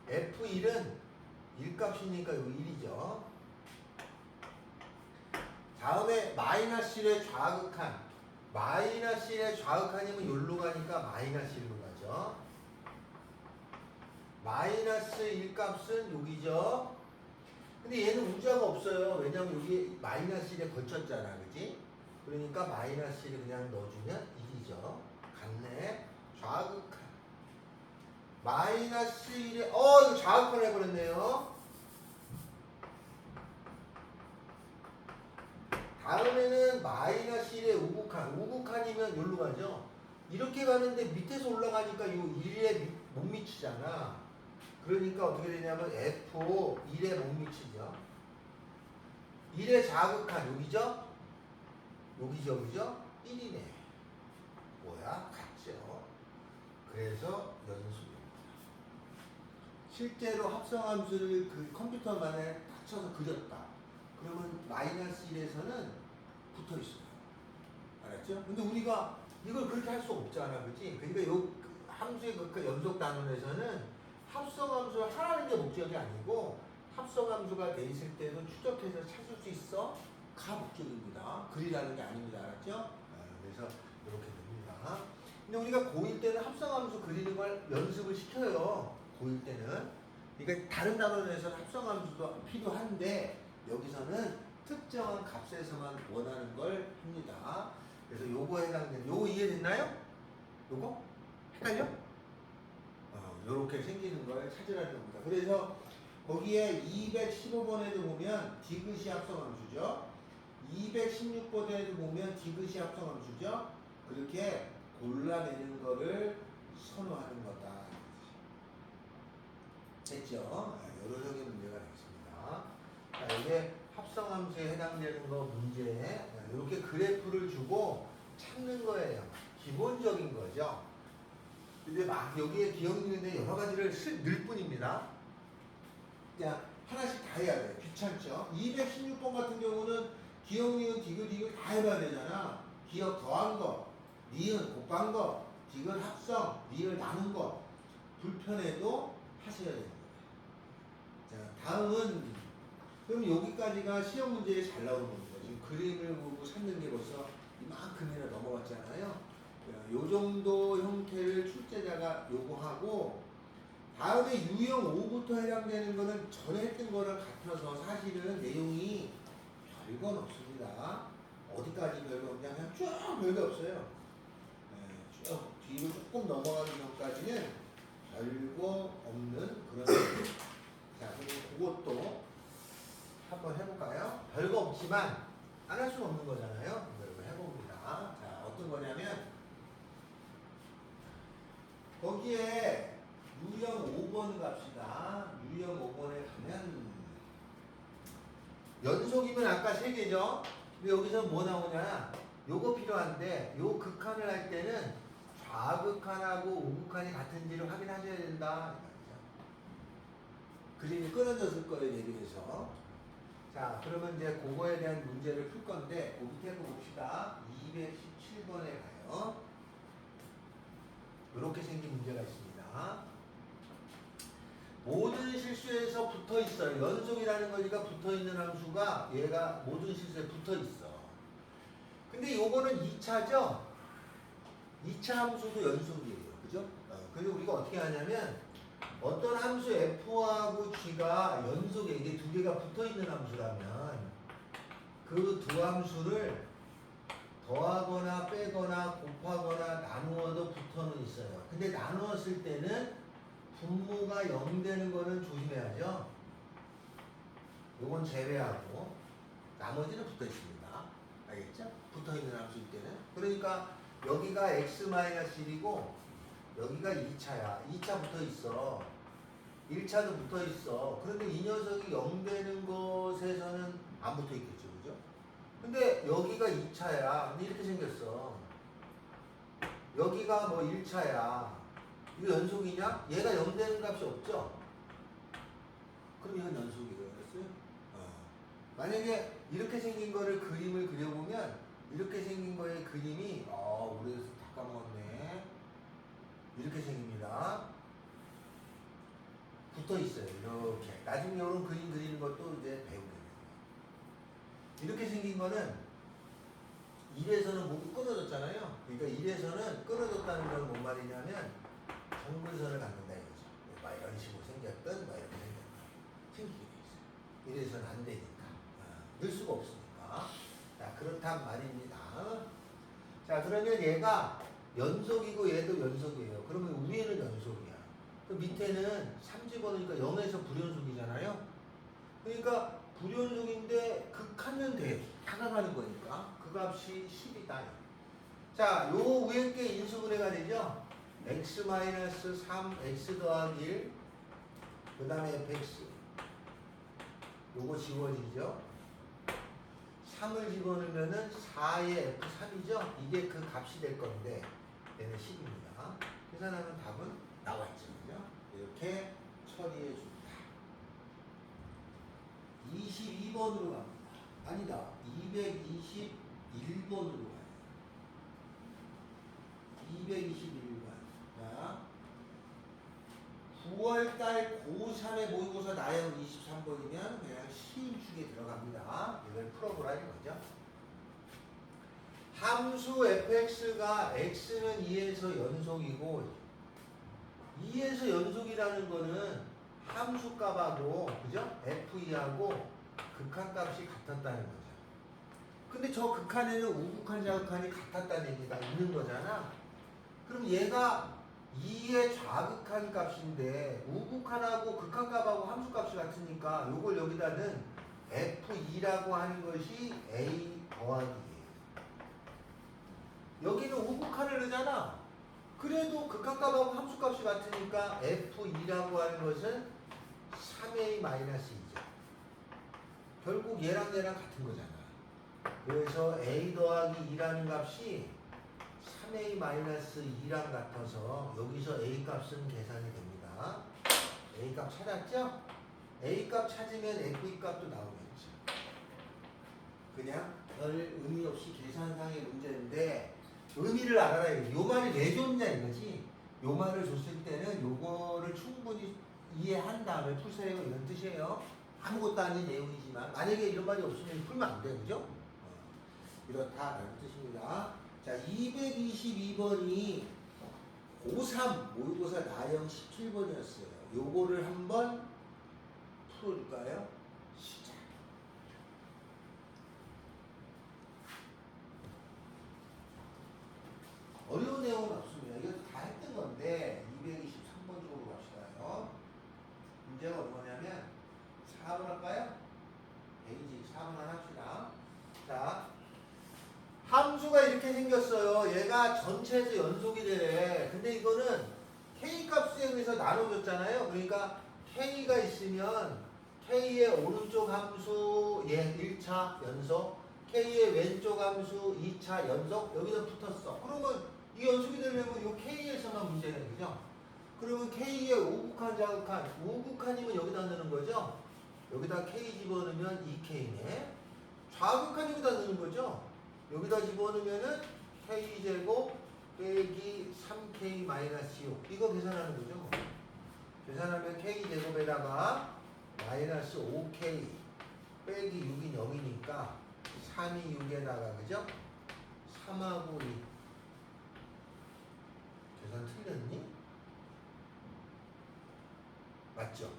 f1은 1값이니까 요 1이죠. 다음에 마이너스 1의 좌극한, 마이너스 1의 좌극한이면 여기로 가니까 마이너스 1로 가죠. 마이너스 1값은 여기죠. 근데 얘는 우자가 없어요. 왜냐면 여기 마이너스 1에 걸쳤잖아, 그지? 그러니까 마이너스 1을 그냥 넣어주면 1이죠. 같네. 좌극한. 마이너스 1에, 이거 좌극한 해버렸네요. 다음에는 마이너스 1의 우극한. 우극한이면 여기로 가죠. 이렇게 가는데 밑에서 올라가니까 이 1에 못 미치잖아. 그러니까 어떻게 되냐면 F1에 못 미치죠. 1의 좌극한 여기죠? 여기죠, 그죠? 1이네. 뭐야? 같죠. 그래서 연속입니다. 실제로 합성함수를 그 컴퓨터만에 딱 쳐서 그렸다. 그러면 마이너스 1에서는 붙어 있어요. 알았죠? 근데 우리가 이걸 그렇게 할 수 없잖아, 그치? 그러니까 요 함수의 그 연속 단원에서는 합성함수를 하라는 게 목적이 아니고 합성함수가 돼 있을 때도 추적해서 찾을 수 있어? 가 목적입니다. 그리라는 게 아닙니다. 알았죠? 그래서 이렇게 됩니다. 근데 우리가 고1 때는 합성함수 그리는 걸 연습을 시켜요. 고1 때는. 그러니까 다른 단원에서는 합성함수도 필요한데 여기서는 특정한 값에서만 원하는 걸 합니다. 그래서 요거에 해당되는, 요거 이해됐나요? 요거? 헷갈려? 요렇게 생기는 걸 찾으라는 겁니다. 그래서 거기에 215번에도 보면 디귿이 합성함수죠. 216번에도 보면 디귿이 합성함수죠. 그렇게 골라내는 거를 선호하는 거다. 됐죠? 여러 형의 문제가 있습니다. 자, 이게 합성함수에 해당되는 거 문제. 이렇게 그래프를 주고 찾는 거예요. 기본적인 거죠. 근데 막 여기에 기억력인데 여러 가지를 넣을 뿐입니다. 그냥 하나씩 다 해야 돼. 귀찮죠? 216번 같은 경우는 기억, 니은, 디귿, 이걸 다 해봐야 되잖아. 기억 더한 거, 니은 곱한 거, 디귿 합성, 리을 나눈 거. 불편해도 하셔야 됩니다. 자, 다음은 그럼 여기까지가 시험 문제에 잘 나오는 겁니다. 지금 그림을 보고 찾는 게 벌써 이만큼이나 넘어갔잖아요. 요 정도 형태를 출제자가 요구하고 다음에 유형 5부터 해당되는 거는 전에 했던 거랑 같아서 사실은 내용이 별건 없습니다. 어디까지 별거 없냐? 그냥 쭉 별거 없어요. 쭉 뒤로 조금 넘어가는 전까지는 별거 없는 그런 자, 그럼 그것도 한번 해볼까요? 별거 없지만 안 할 수는 없는 거잖아요. 이걸 해봅니다. 자, 어떤 거냐면 거기에 유형 5번 갑시다. 유형 5번에 가면 연속이면 아까 3개죠? 근데 여기서 뭐 나오냐? 요거 필요한데 요 극한을 할 때는 좌극한하고 우극한이 같은지를 확인하셔야 된다. 그림이 끊어졌을 거예요, 대비해서. 자, 그러면 이제 그거에 대한 문제를 풀 건데 그 밑에 거 봅시다. 217번에 가요. 이렇게 생긴 문제가 있습니다. 모든 실수에서 붙어 있어요. 연속이라는 거니까 붙어 있는 함수가 얘가 모든 실수에 붙어 있어. 근데 요거는 2차죠? 2차 함수도 연속이에요. 그죠? 그래서 우리가 어떻게 하냐면 어떤 함수 f하고 g가 연속에 이게 두 개가 붙어 있는 함수라면 그 두 함수를 더하거나 빼거나 곱하거나 나누어도 붙어는 있어요. 근데 나누었을 때는 분모가 0 되는 거는 조심해야죠. 요건 제외하고 나머지는 붙어 있습니다. 알겠죠? 붙어 있는 함수일 때는. 그러니까 여기가 x-1이고 여기가 2차야. 2차 붙어 있어. 1차도 붙어 있어. 그런데 이 녀석이 0 되는 것에서는 안 붙어 있겠죠. 그죠? 근데 여기가 2차야. 근데 이렇게 생겼어. 여기가 뭐 1차야. 이거 연속이냐? 얘가 0 되는 값이 없죠? 그럼 이건 연속이에요. 만약에 이렇게 생긴 거를 그림을 그려보면 이렇게 생긴 거의 그림이 우리 다 까먹었네. 이렇게 생깁니다. 붙어 있어요. 이렇게. 나중에 이런 그림 그리는 것도 이제 배우게 돼요. 이렇게 생긴 거는 1에서는 목이 끊어졌잖아요. 그러니까 1에서는 끊어졌다는 건 뭔 말이냐면 정글선을 갖는다 이거죠. 막 이런 식으로 생겼던 막 이렇게 생기게 돼 있어요. 1에서는 안 되니까. 넣을 수가 없으니까. 자, 그렇단 말입니다. 자, 그러면 얘가 연속이고 얘도 연속이에요. 그러면 위에는 연속이야. 그 밑에는 3 집어넣으니까 0에서 불연속이잖아요. 그러니까 불연속인데 극하면 돼. 다가가는 거니까. 그 값이 10이다. 자, 요 위에 게 인수분해가 되죠. x-3, x 더하기 1, 그 다음에 fx. 요거 지워지죠. 3을 집어넣으면은 4의 f3이죠. 이게 그 값이 될 건데 얘는 10입니다. 계산하면 답은 나와 있죠. 그죠? 이렇게 처리해 줍니다. 22번으로 갑니다. 아니다. 221번으로 가요. 221번. 자, 9월달 고3의 모의고사 나형 23번이면 그냥 시인축에 들어갑니다. 이걸 풀어보라는 거죠. 함수 fx가 x는 2에서 연속이고 2에서 연속이라는 거는 함수 값하고 그죠? f2하고 극한값이 같았다는 거죠. 근데 저 극한에는 우극한 자극한이 같았다는 얘기가 있는 거잖아. 그럼 얘가 2의 좌극한 값인데 우극한하고 극한값하고 함수값이 같으니까 요걸 여기다는 f2라고 하는 것이 a 더하기예요. 여기는 우극한을 넣잖아. 그래도 극한값하고 함수값이 같으니까 f2라고 하는 것은 3a-2죠. 결국 얘랑 같은 거잖아. 그래서 a 더하기 2라는 값이 3a-2랑 같아서 여기서 a 값은 계산이 됩니다. a 값 찾았죠? a 값 찾으면 f2 값도 나오겠죠. 그냥 별 의미 없이 계산상의 문제인데 의미를 알아야 요 말이 왜 좋냐 이거지. 요 말을 줬을 때는 요거를 충분히 이해한 다음에 푸세요 이런 뜻이에요. 아무것도 아닌 내용이지만 만약에 이런 말이 없으면 풀면 안 돼요. 그죠? 이렇다라는 뜻입니다. 자, 222번이 고3 모의고사 나형 17번이었어요. 요거를 한번 풀어줄까요? 시작. 어려운 내용은 없습니다. 이거 다 했던 건데 223번 쪽으로 갑시다요. 문제가 뭐냐면 4번 할까요? 베이지 4번 하나 합시다. 자, 함수가 이렇게 생겼어요. 얘가 전체에서 연속이 되래. 근데 이거는 k 값에 의해서 나눠줬잖아요. 그러니까 k가 있으면 k의 오른쪽 함수 얘 1차 연속, k의 왼쪽 함수 2차 연속 여기다 붙었어. 그러면 이 연속이 되려면 이 k에서만 문제가 되죠. 그러면 k의 우극한 자극한, 우극한이면 여기다 넣는 거죠. 여기다 k 집어넣으면 2k네. 좌극한 여기다 넣는 거죠. 여기다 집어넣으면은 k제곱 빼기 3k-6 이거 계산하는 거죠. 계산하면 k제곱에다가 마이너스 5k 빼기 6이 0이니까 3이 6에다가 그죠? 3하고 2 계산 틀렸니? 맞죠?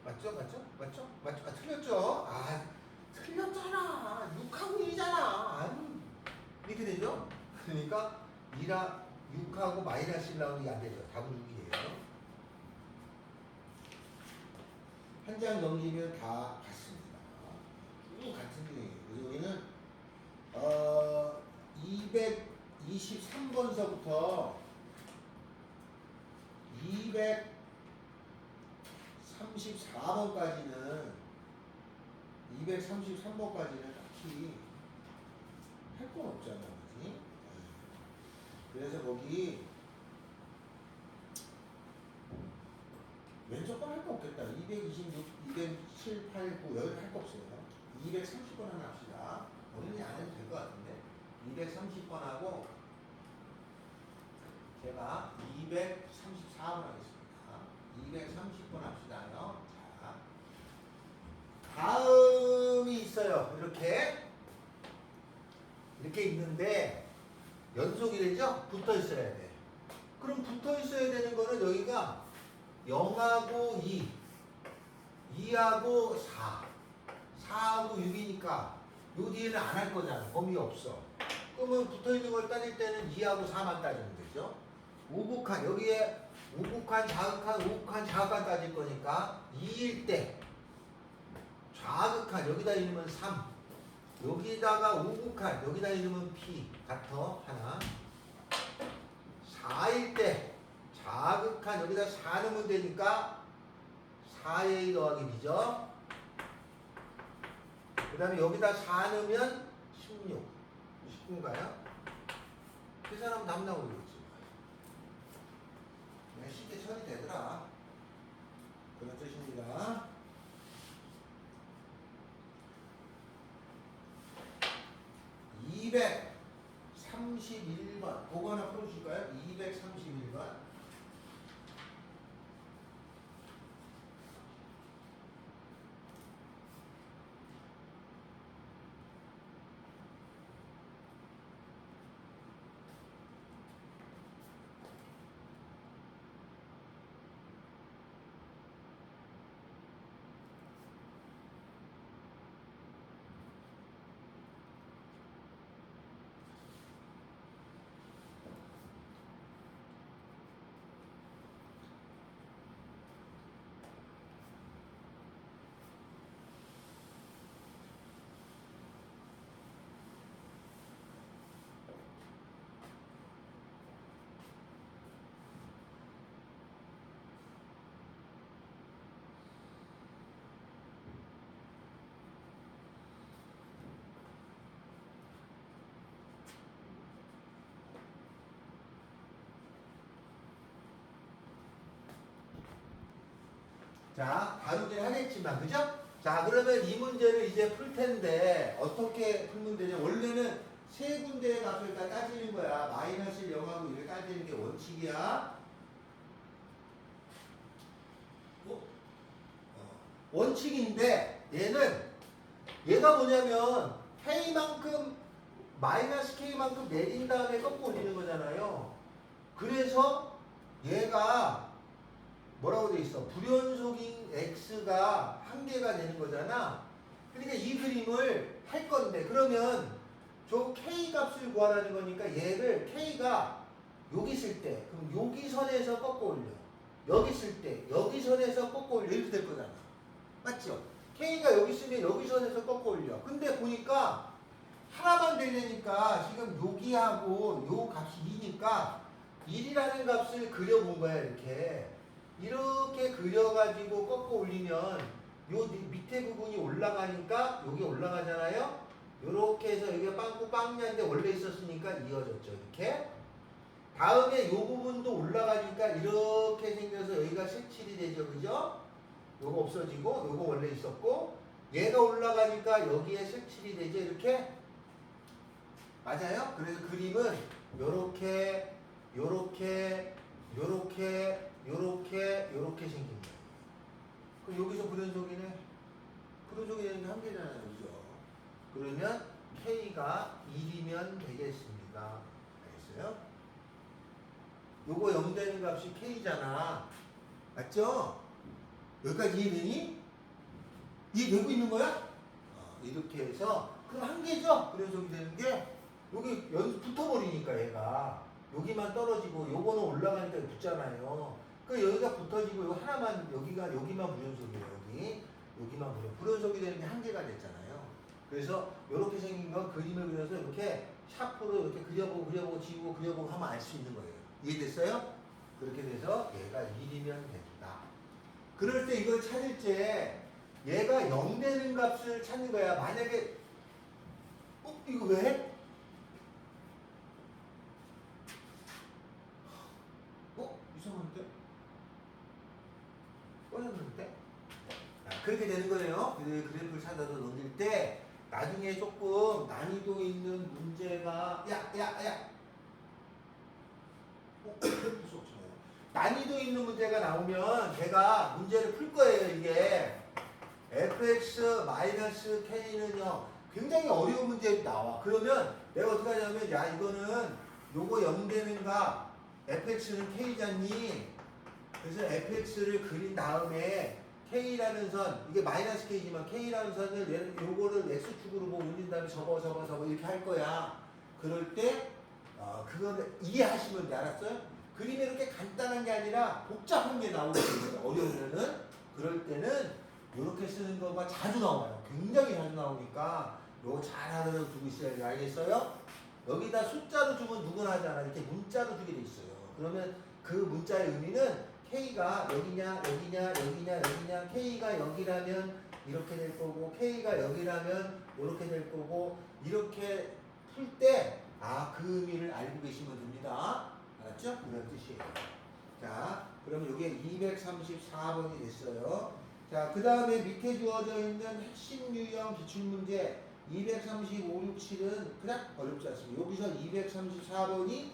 맞죠? 맞죠? 맞죠? 맞죠? 아, 틀렸죠? 아, 틀렸잖아. 6하고 1이잖아. 이렇게 되죠? 그러니까 6하고 마이너스 1 나오는 게 안 되죠. 답은 6이에요. 한 장 넘기면 다 같습니다. 쭉 같은 중이에요. 그래서 우리는 223번서부터 234번까지는 233번까지는 딱히 할 건 없잖아, 그지? 그래서 거기 왼쪽 건 할 거 없겠다. 226, 207, 8, 9 여기 할 거 없어요. 230번 하나 합시다. 어린이 안 해도 될 것 같은데 230번 하고 제가 234번 하겠습니다. 230번 합시다요. 자, 다음이 있어요. 이렇게 있는데 연속이 되죠? 붙어 있어야 돼. 그럼 붙어 있어야 되는 거는 여기가 0하고 2, 2하고 4, 4하고 6이니까 요 뒤에는 안 할 거잖아. 범위 없어. 그러면 붙어 있는 걸 따질 때는 2하고 4만 따지면 되죠. 우극한, 여기에 우극한, 자극한, 우극한, 자극한 따질 거니까 2일 때 좌극한, 여기다 이르면 3, 여기다가 우극한, 여기다 이르면 P 같아 하나. 4일 때 자극한, 여기다 4 넣으면 되니까 4의 2 더하기 B죠. 그 다음에 여기다 4 넣으면 16. 19인가요? 계산하면 답 나오겠지. 그냥 쉽게 처리되더라. 그런 뜻입니다. (231번) 그거 하나 풀어주실까요? 231번. 자, 다루긴 하겠지만, 그죠? 자, 그러면 이 문제를 이제 풀 텐데, 어떻게 풀면 되냐? 원래는 세 군데의 값을 다 따지는 거야. 마이너스 0하고 1을 따지는 게 원칙이야. 원칙인데, 얘가 뭐냐면, K만큼, 마이너스 K만큼 내린 다음에 꺾어 올리는 거잖아요. 그래서 얘가 뭐라고 돼 있어? 불연속인 x가 한 개가 되는 거잖아. 그러니까 이 그림을 할 건데 그러면 저 k 값을 구하라는 거니까 얘를 k가 여기 있을 때 그럼 여기 선에서 꺾어 올려. 여기 있을 때 여기 선에서 꺾어 올려. 이렇게 될 거잖아. 맞죠? k가 여기 있으면 여기 선에서 꺾어 올려. 근데 보니까 하나만 되려니까 지금 여기하고 요 값이 2니까 1이라는 값을 그려본 거야. 이렇게 그려가지고 꺾어 올리면 요 밑에 부분이 올라가니까 여기 올라가잖아요. 요렇게 해서 여기가 빵꾸 빵냐인데 원래 있었으니까 이어졌죠. 이렇게. 다음에 요 부분도 올라가니까 이렇게 생겨서 여기가 색칠이 되죠. 그죠? 요거 없어지고 요거 원래 있었고 얘가 올라가니까 여기에 색칠이 되죠. 이렇게. 맞아요? 그래서 그림은 요렇게 생긴 거예요. 그럼 여기서 불연속이네. 불연속이 되는 게 한 개잖아요. 그죠? 그러면 K가 1이면 되겠습니다. 알겠어요? 요거 0 되는 값이 K잖아. 맞죠? 여기까지 이해되니? 이해되고 있는 거야? 이렇게 해서 그럼 한 개죠. 불연속이 되는 게 여기 붙어버리니까 얘가 여기만 떨어지고 요거는 올라가니까 붙잖아요. 그 여기가 붙어지고 요 하나만 여기만 불연속이에요. 여기만 불연속이 되는 게 한 개가 됐잖아요. 그래서 이렇게 생긴 건 그림을 그려서 이렇게 샤프로 이렇게 그려보고 지우고 그려보고 하면 알 수 있는 거예요. 이해됐어요? 그렇게 돼서 얘가 1이면 된다. 그럴 때 이걸 찾을 때 얘가 0 되는 값을 찾는 거야. 만약에 이거 왜? 이상한데? 꺼졌는데? 그렇게 되는 거예요. 그래프를 찾아서 넘길 때 나중에 조금 난이도 있는 문제가 난이도 있는 문제가 나오면 제가 문제를 풀 거예요. 이게 fx-k는요 굉장히 어려운 문제 나와. 그러면 내가 어떻게 하냐면 이거는 요거 0 되는 값 fx는 k잖니. 그래서 fx를 그린 다음에 k라는 선, 이게 마이너스 k지만 k라는 선을 요거를 x축으로 올린 다음에 접어 이렇게 할 거야. 그럴 때 그거는 이해하시면 돼. 알았어요? 그림이 이렇게 간단한 게 아니라 복잡한 게 나오거든요. 어려우면은. 그럴 때는 이렇게 쓰는 거가 자주 나와요. 굉장히 자주 나오니까 요거 잘 알아서 두고 있어야 돼요. 알겠어요? 여기다 숫자로 주면 누구나 하잖아. 이렇게 문자로 주게 돼 있어요. 그러면 그 문자의 의미는 K가 여기냐, K가 여기라면 이렇게 될 거고, K가 여기라면 이렇게 될 거고, 이렇게 풀 때, 그 의미를 알고 계시면 됩니다. 알았죠? 그런 뜻이에요. 자, 그러면 이게 234번이 됐어요. 자, 그 다음에 밑에 주어져 있는 핵심 유형 기출문제 235, 6, 7은 그냥 어렵지 않습니다. 여기서 234번이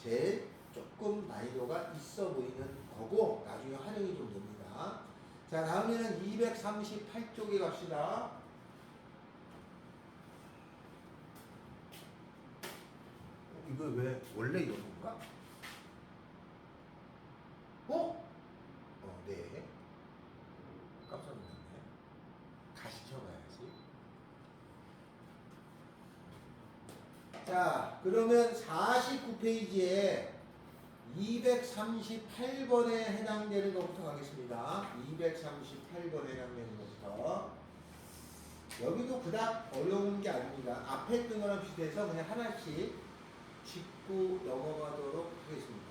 제일 조금 난이도가 있어 보이는 거고 나중에 활용이 좀 됩니다. 자, 다음에는 238쪽에 갑시다. 이거 왜 원래 이건가? 네. 깜짝 놀랐네. 다시 켜봐야지. 자, 그러면 49페이지에 238번에 해당되는 것부터 가겠습니다. 238번에 해당되는 것부터. 여기도 그닥 어려운 게 아닙니다. 앞에 있던 거랑 비슷해서 그냥 하나씩 짚고 넘어가도록 하겠습니다.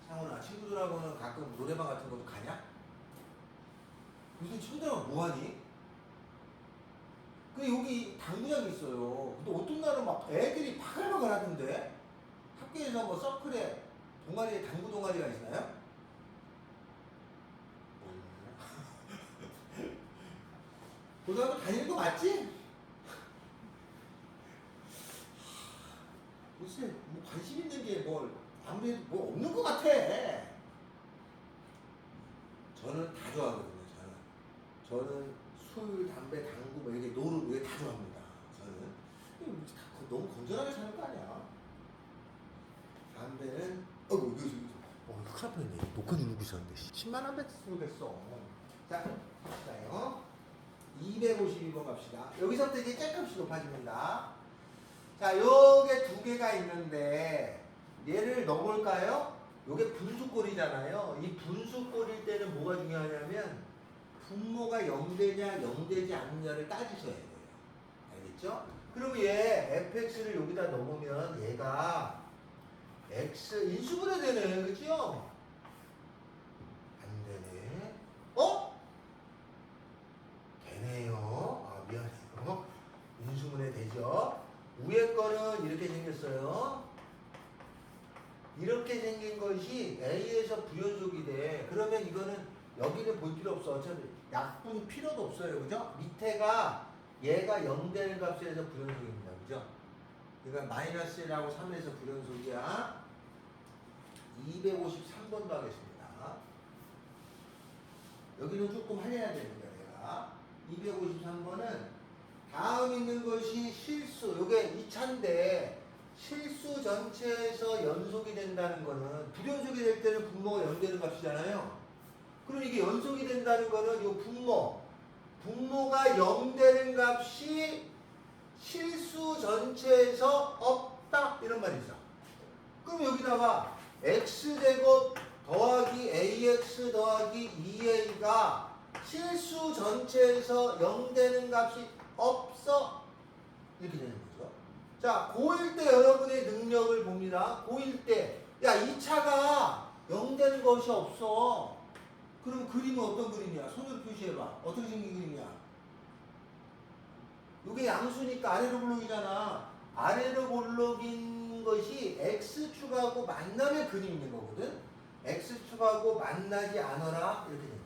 상훈아, 친구들하고는 가끔 노래방 같은 것도 가냐? 요새 친구들하고 뭐하니? 근데 여기 당구장이 있어요. 근데 어떤 날은 막 애들이 바글바글 하던데? 학교에서 뭐 서클에 동아리에 당구 동아리가 있나요? 고등학교 다니는 거 맞지? 글쎄, 뭐 관심 있는 게 아무래도 뭐 없는 것 같아. 저는 다 좋아하거든요. 저는 술, 담배, 당구, 뭐 이게 노는 거 다 좋아합니다. 저는 너무 건전하게 사는 거 아니야? 담배는 이거 큰일 날 뻔했네. 녹화 누르고 있었는데 10만 원 뺐으면 됐어. 자, 갑시다요. 252번 갑시다. 여기서부터 이제 조금씩 높아집니다. 자, 요게 두 개가 있는데 얘를 넣어볼까요? 요게 분수꼴이잖아요. 이 분수꼴일 때는 뭐가 중요하냐면 분모가 0되냐 0되지 않느냐를 따지셔야 돼요. 알겠죠? 그럼 얘 fx를 여기다 넣으면 얘가 x 인수분해 되네. 그죠? 안 되네. 되네요. 미안해요. 인수분해 되죠? 위에 거는 이렇게 생겼어요. 이렇게 생긴 것이 A에서 부연속이 돼. 그러면 이거는 여기는 볼 필요 없어. 어차피 약분 필요도 없어요. 그죠? 밑에가 얘가 0 되는 값에서 부연속입니다. 말이죠. 그러니까 마이너스 1하고 3에서 불연속이야. 253번도 하겠습니다. 여기는 조금 할려야 됩니다. 내가 253번은 다음 있는 것이 실수. 요게 2차인데 실수 전체에서 연속이 된다는 거는 불연속이 될 때는 분모가 연되는 값이잖아요. 그럼 이게 연속이 된다는 거는 요 분모가 0 되는 값이 실수 전체에서 없다 이런 말이죠. 그럼 여기다가 x제곱 더하기 ax 더하기 2a가 실수 전체에서 0 되는 값이 없어 이렇게 되는 거죠. 자, 고1 때 여러분의 능력을 봅니다. 고1 때 야, 2차가 0 되는 것이 없어. 그럼 그림은 어떤 그림이야? 손으로 표시해봐. 어떻게 생긴 그림이야? 이게 양수니까 아래로 볼록이잖아. 아래로 볼록인 것이 x축하고 만나면 그림이 있는 거거든. x축하고 만나지 않아라 이렇게 된 거죠.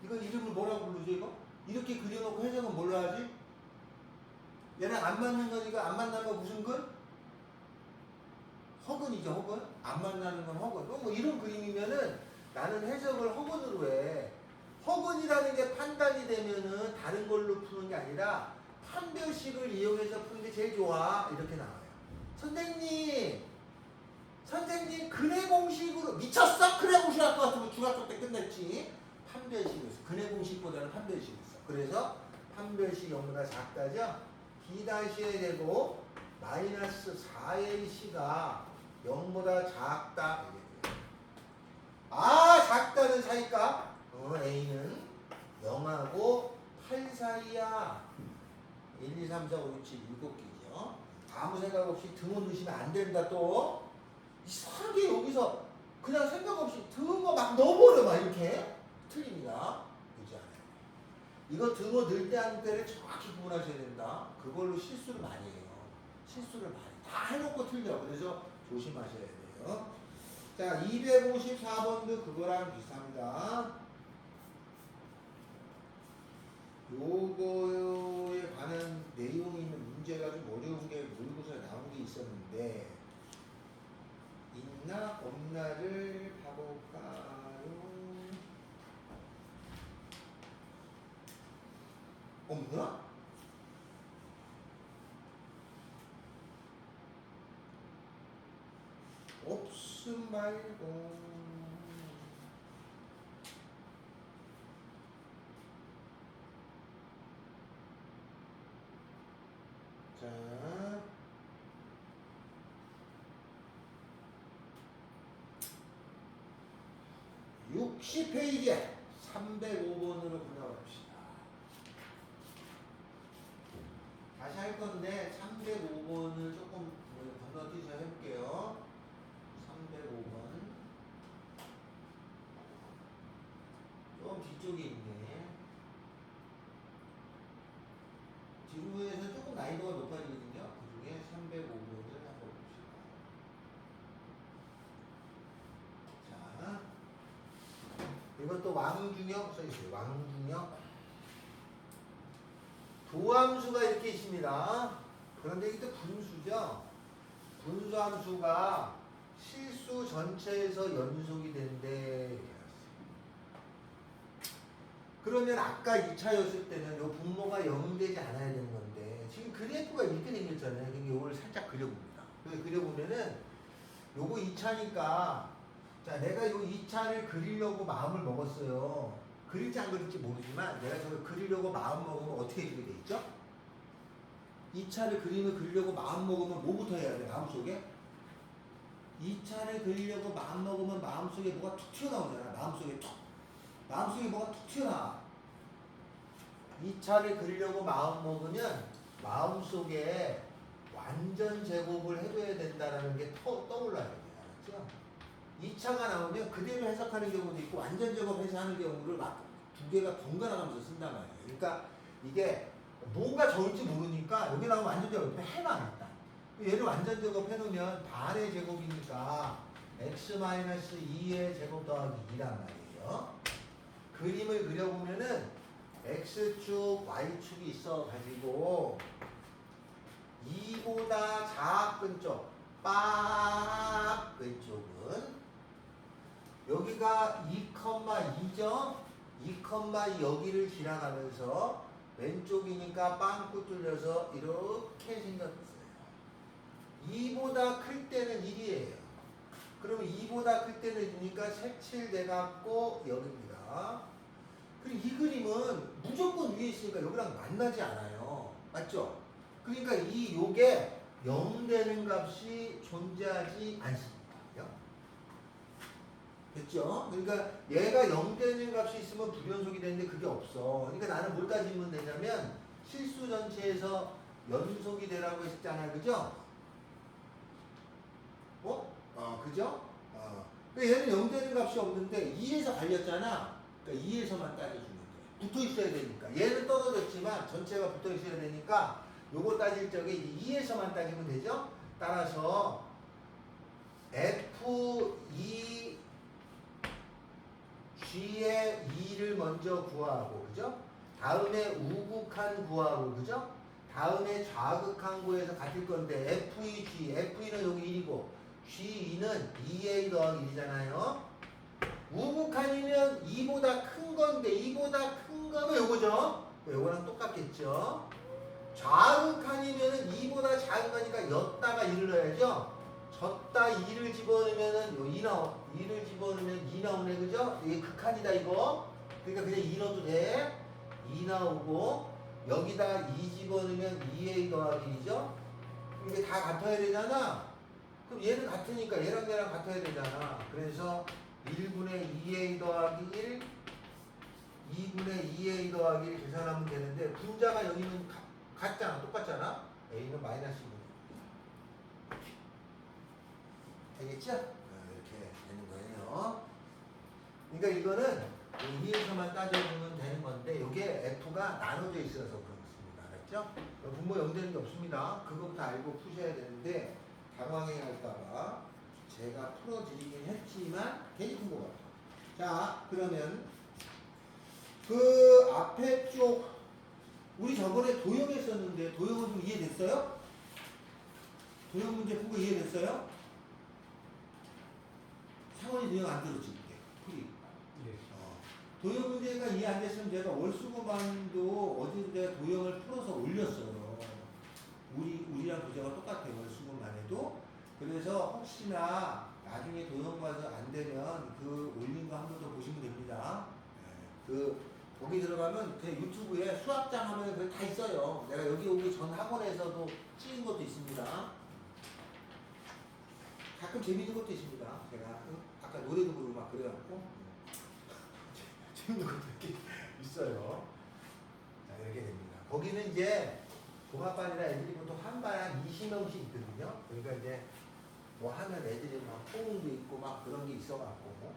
이건 이름을 뭐라고 부르죠 이거? 이렇게 그려놓고 해석은 뭘로 하지? 얘랑 안 맞는 거니까 안 만나는 거 무슨 근? 허근이죠 허근. 안 만나는 건 허근. 뭐 이런 그림이면은 나는 해석을 허근으로 해. 허근이라는 게 판단이 되면은 다른 걸로 푸는 게 아니라 판별식을 이용해서 푸는 게 제일 좋아. 이렇게 나와요. 선생님 근해 공식으로 미쳤어? 근해 공식 할 것 같으면 중학교 때 끝냈지. 판별식이었어. 근해 공식보다는 판별식이었어. 그래서 판별식 0보다 작다죠. b-의 제곱 마이너스 4의 c가 0보다 작다. 아, 작다는 사이값. a는 0하고 8 사이야. 1, 2, 3, 4, 5, 6, 7, 7개죠. 아무 생각 없이 등호 넣으시면 안 된다 또. 이상하게 여기서 그냥 생각 없이 등호 막 넣어버려 막 이렇게. 틀립니다. 그렇지 않아요. 이거 등호 넣을 때 하는 때를 정확히 구분하셔야 된다. 그걸로 실수를 많이 해요. 실수를 많이. 다 해놓고 틀려. 그래서 조심하셔야 돼요. 자, 254번도 그거랑 비슷합니다. 요거에 관한 내용이 있는 문제가 좀 어려운 게 모의고사에 나온 게 있었는데 있나 없나를 봐볼까요? 없나? 없음 말고 자 60페이지에 305번으로 건너갑시다. 다시 할 건데 305번을 조금 건너뛰자 해볼게요. 305번 좀 뒤쪽에 있네. 지루에서 조금 난이도가 높아지거든요. 그 중에 305번을 한번 봅시다. 자, 이것도 왕중역 써있어요. 왕중역. 도함수가 이렇게 있습니다. 그런데 이게 또 분수죠. 분수함수가 실수 전체에서 연속이 된대. 그러면 아까 2차였을 때는 요 분모가 0 되지 않아야 되는 건데 지금 그래프가 이렇게 생겼잖아요. 그러니까 요걸 살짝 그려봅니다. 그려보면은 요거 2차니까 자 내가 요 2차를 그리려고 마음을 먹었어요. 그릴지 안 그릴지 모르지만 내가 저걸 그리려고 마음 먹으면 어떻게 그리게 돼 있죠? 2차를 그리려고 마음 먹으면 뭐부터 해야 돼? 마음속에? 2차를 그리려고 마음 먹으면 마음속에 뭐가 툭 튀어나오잖아. 마음속에 뭐가 툭 튀어나와. 2차를 그리려고 마음 먹으면 마음속에 완전 제곱을 해줘야 된다는 게 떠올라야 돼요. 알았죠? 2차가 나오면 그대로 해석하는 경우도 있고 완전 제곱 해석하는 경우를 막 두 개가 번갈아 가면서 쓴단 말이에요. 그러니까 이게 뭐가 좋을지 모르니까 여기 나오면 완전 제곱 해놔 일단. 얘를 완전 제곱 해놓으면 반의 제곱이니까 x-2의 제곱 더하기 2란 말이에요. 그림을 그려보면은 x축, y축이 있어가지고 2보다 작은 쪽, 빡 왼쪽은 여기가 2,2죠? 2, 여기를 지나가면서 왼쪽이니까 빵꾸 뚫려서 이렇게 생겼어요. 2보다 클 때는 1이에요. 그러면 2보다 클 때는 1이니까 색칠돼갖고 여기입니다. 그리고 이 그림은 무조건 위에 있으니까 여기랑 만나지 않아요. 맞죠? 그러니까 요게 0 되는 값이 존재하지 않습니다. 됐죠? 그러니까 얘가 0 되는 값이 있으면 불연속이 되는데 그게 없어. 그러니까 나는 뭘 따지면 되냐면 실수 전체에서 연속이 되라고 했잖아요. 그죠? 그죠? 그러니까 얘는 0 되는 값이 없는데 2에서 갈렸잖아. 그러니까 2에서만 따져주면 돼. 붙어 있어야 되니까. 얘는 떨어졌지만 전체가 붙어 있어야 되니까 요거 따질 적에 이제 2에서만 따지면 되죠? 따라서 F2 G의 2를 먼저 구하고, 그죠? 다음에 우극한 구하고, 그죠? 다음에 좌극한 구해서 같을 건데 F2 G, F2는 여기 1이고 G2는 2A 더하기 1이잖아요. 우극한이면 2보다 큰 건데 2보다 큰 거면 요거죠? 요거랑 똑같겠죠? 좌극한이면 2보다 작은 거니까 였다가 1을 넣어야죠? 졌다 2를 집어넣으면은 요 2를 집어넣으면 2 나오네, 그죠? 이게 극한이다, 이거. 그러니까 그냥 2 넣어도 돼. 2 나오고, 여기다 2 집어넣으면 2A 더하기 1이죠? 이게 다 같아야 되잖아? 그럼 얘는 같으니까 얘랑 얘랑 같아야 되잖아. 그래서 1분의 2A 더하기 1, 2분의 2A 더하기 1 계산하면 되는데, 분자가 여기는 같잖아. 똑같잖아? A는 마이너스 2. 알겠죠? 이렇게 되는 거예요. 그러니까 이거는 2에서만 따져보면 되는 건데 이게 F가 나눠져 있어서 그렇습니다. 알았죠? 분모 0 되는 게 없습니다. 그것부터 알고 푸셔야 되는데 당황해 할까봐 제가 풀어드리긴 했지만 괜히 푼 것 같아요. 자, 그러면 그 앞에 쪽 우리 저번에 도형했었는데 도형은 좀 이해됐어요? 도형 문제 푼 거 이해됐어요? 상원이 도형 안 들어줄게. 풀이. 예. 도형 문제가 이해 안 됐으면 제가 월수금만도 어제도 내가 도형을 풀어서 올렸어요. 우리랑 도저가 똑같아요. 월수금만 해도. 그래서 혹시나 나중에 도형 봐서 안 되면 그 올린 거 한 번 더 보시면 됩니다. 거기 들어가면 그 유튜브에 수학장 하면 그게 다 있어요. 내가 여기 오기 전 학원에서도 찍은 것도 있습니다. 가끔 재밌는 것도 있습니다. 제가 아까 노래도 부르고 막 그래갖고 재밌는 것도 이렇게 있어요. 자, 이렇게 됩니다. 거기는 이제 종합반이라 애들이 보통 한 반 한 20명씩 있거든요. 그러니까 이제 뭐 하면 애들이 막 포옹도 있고 막 그런 게 있어갖고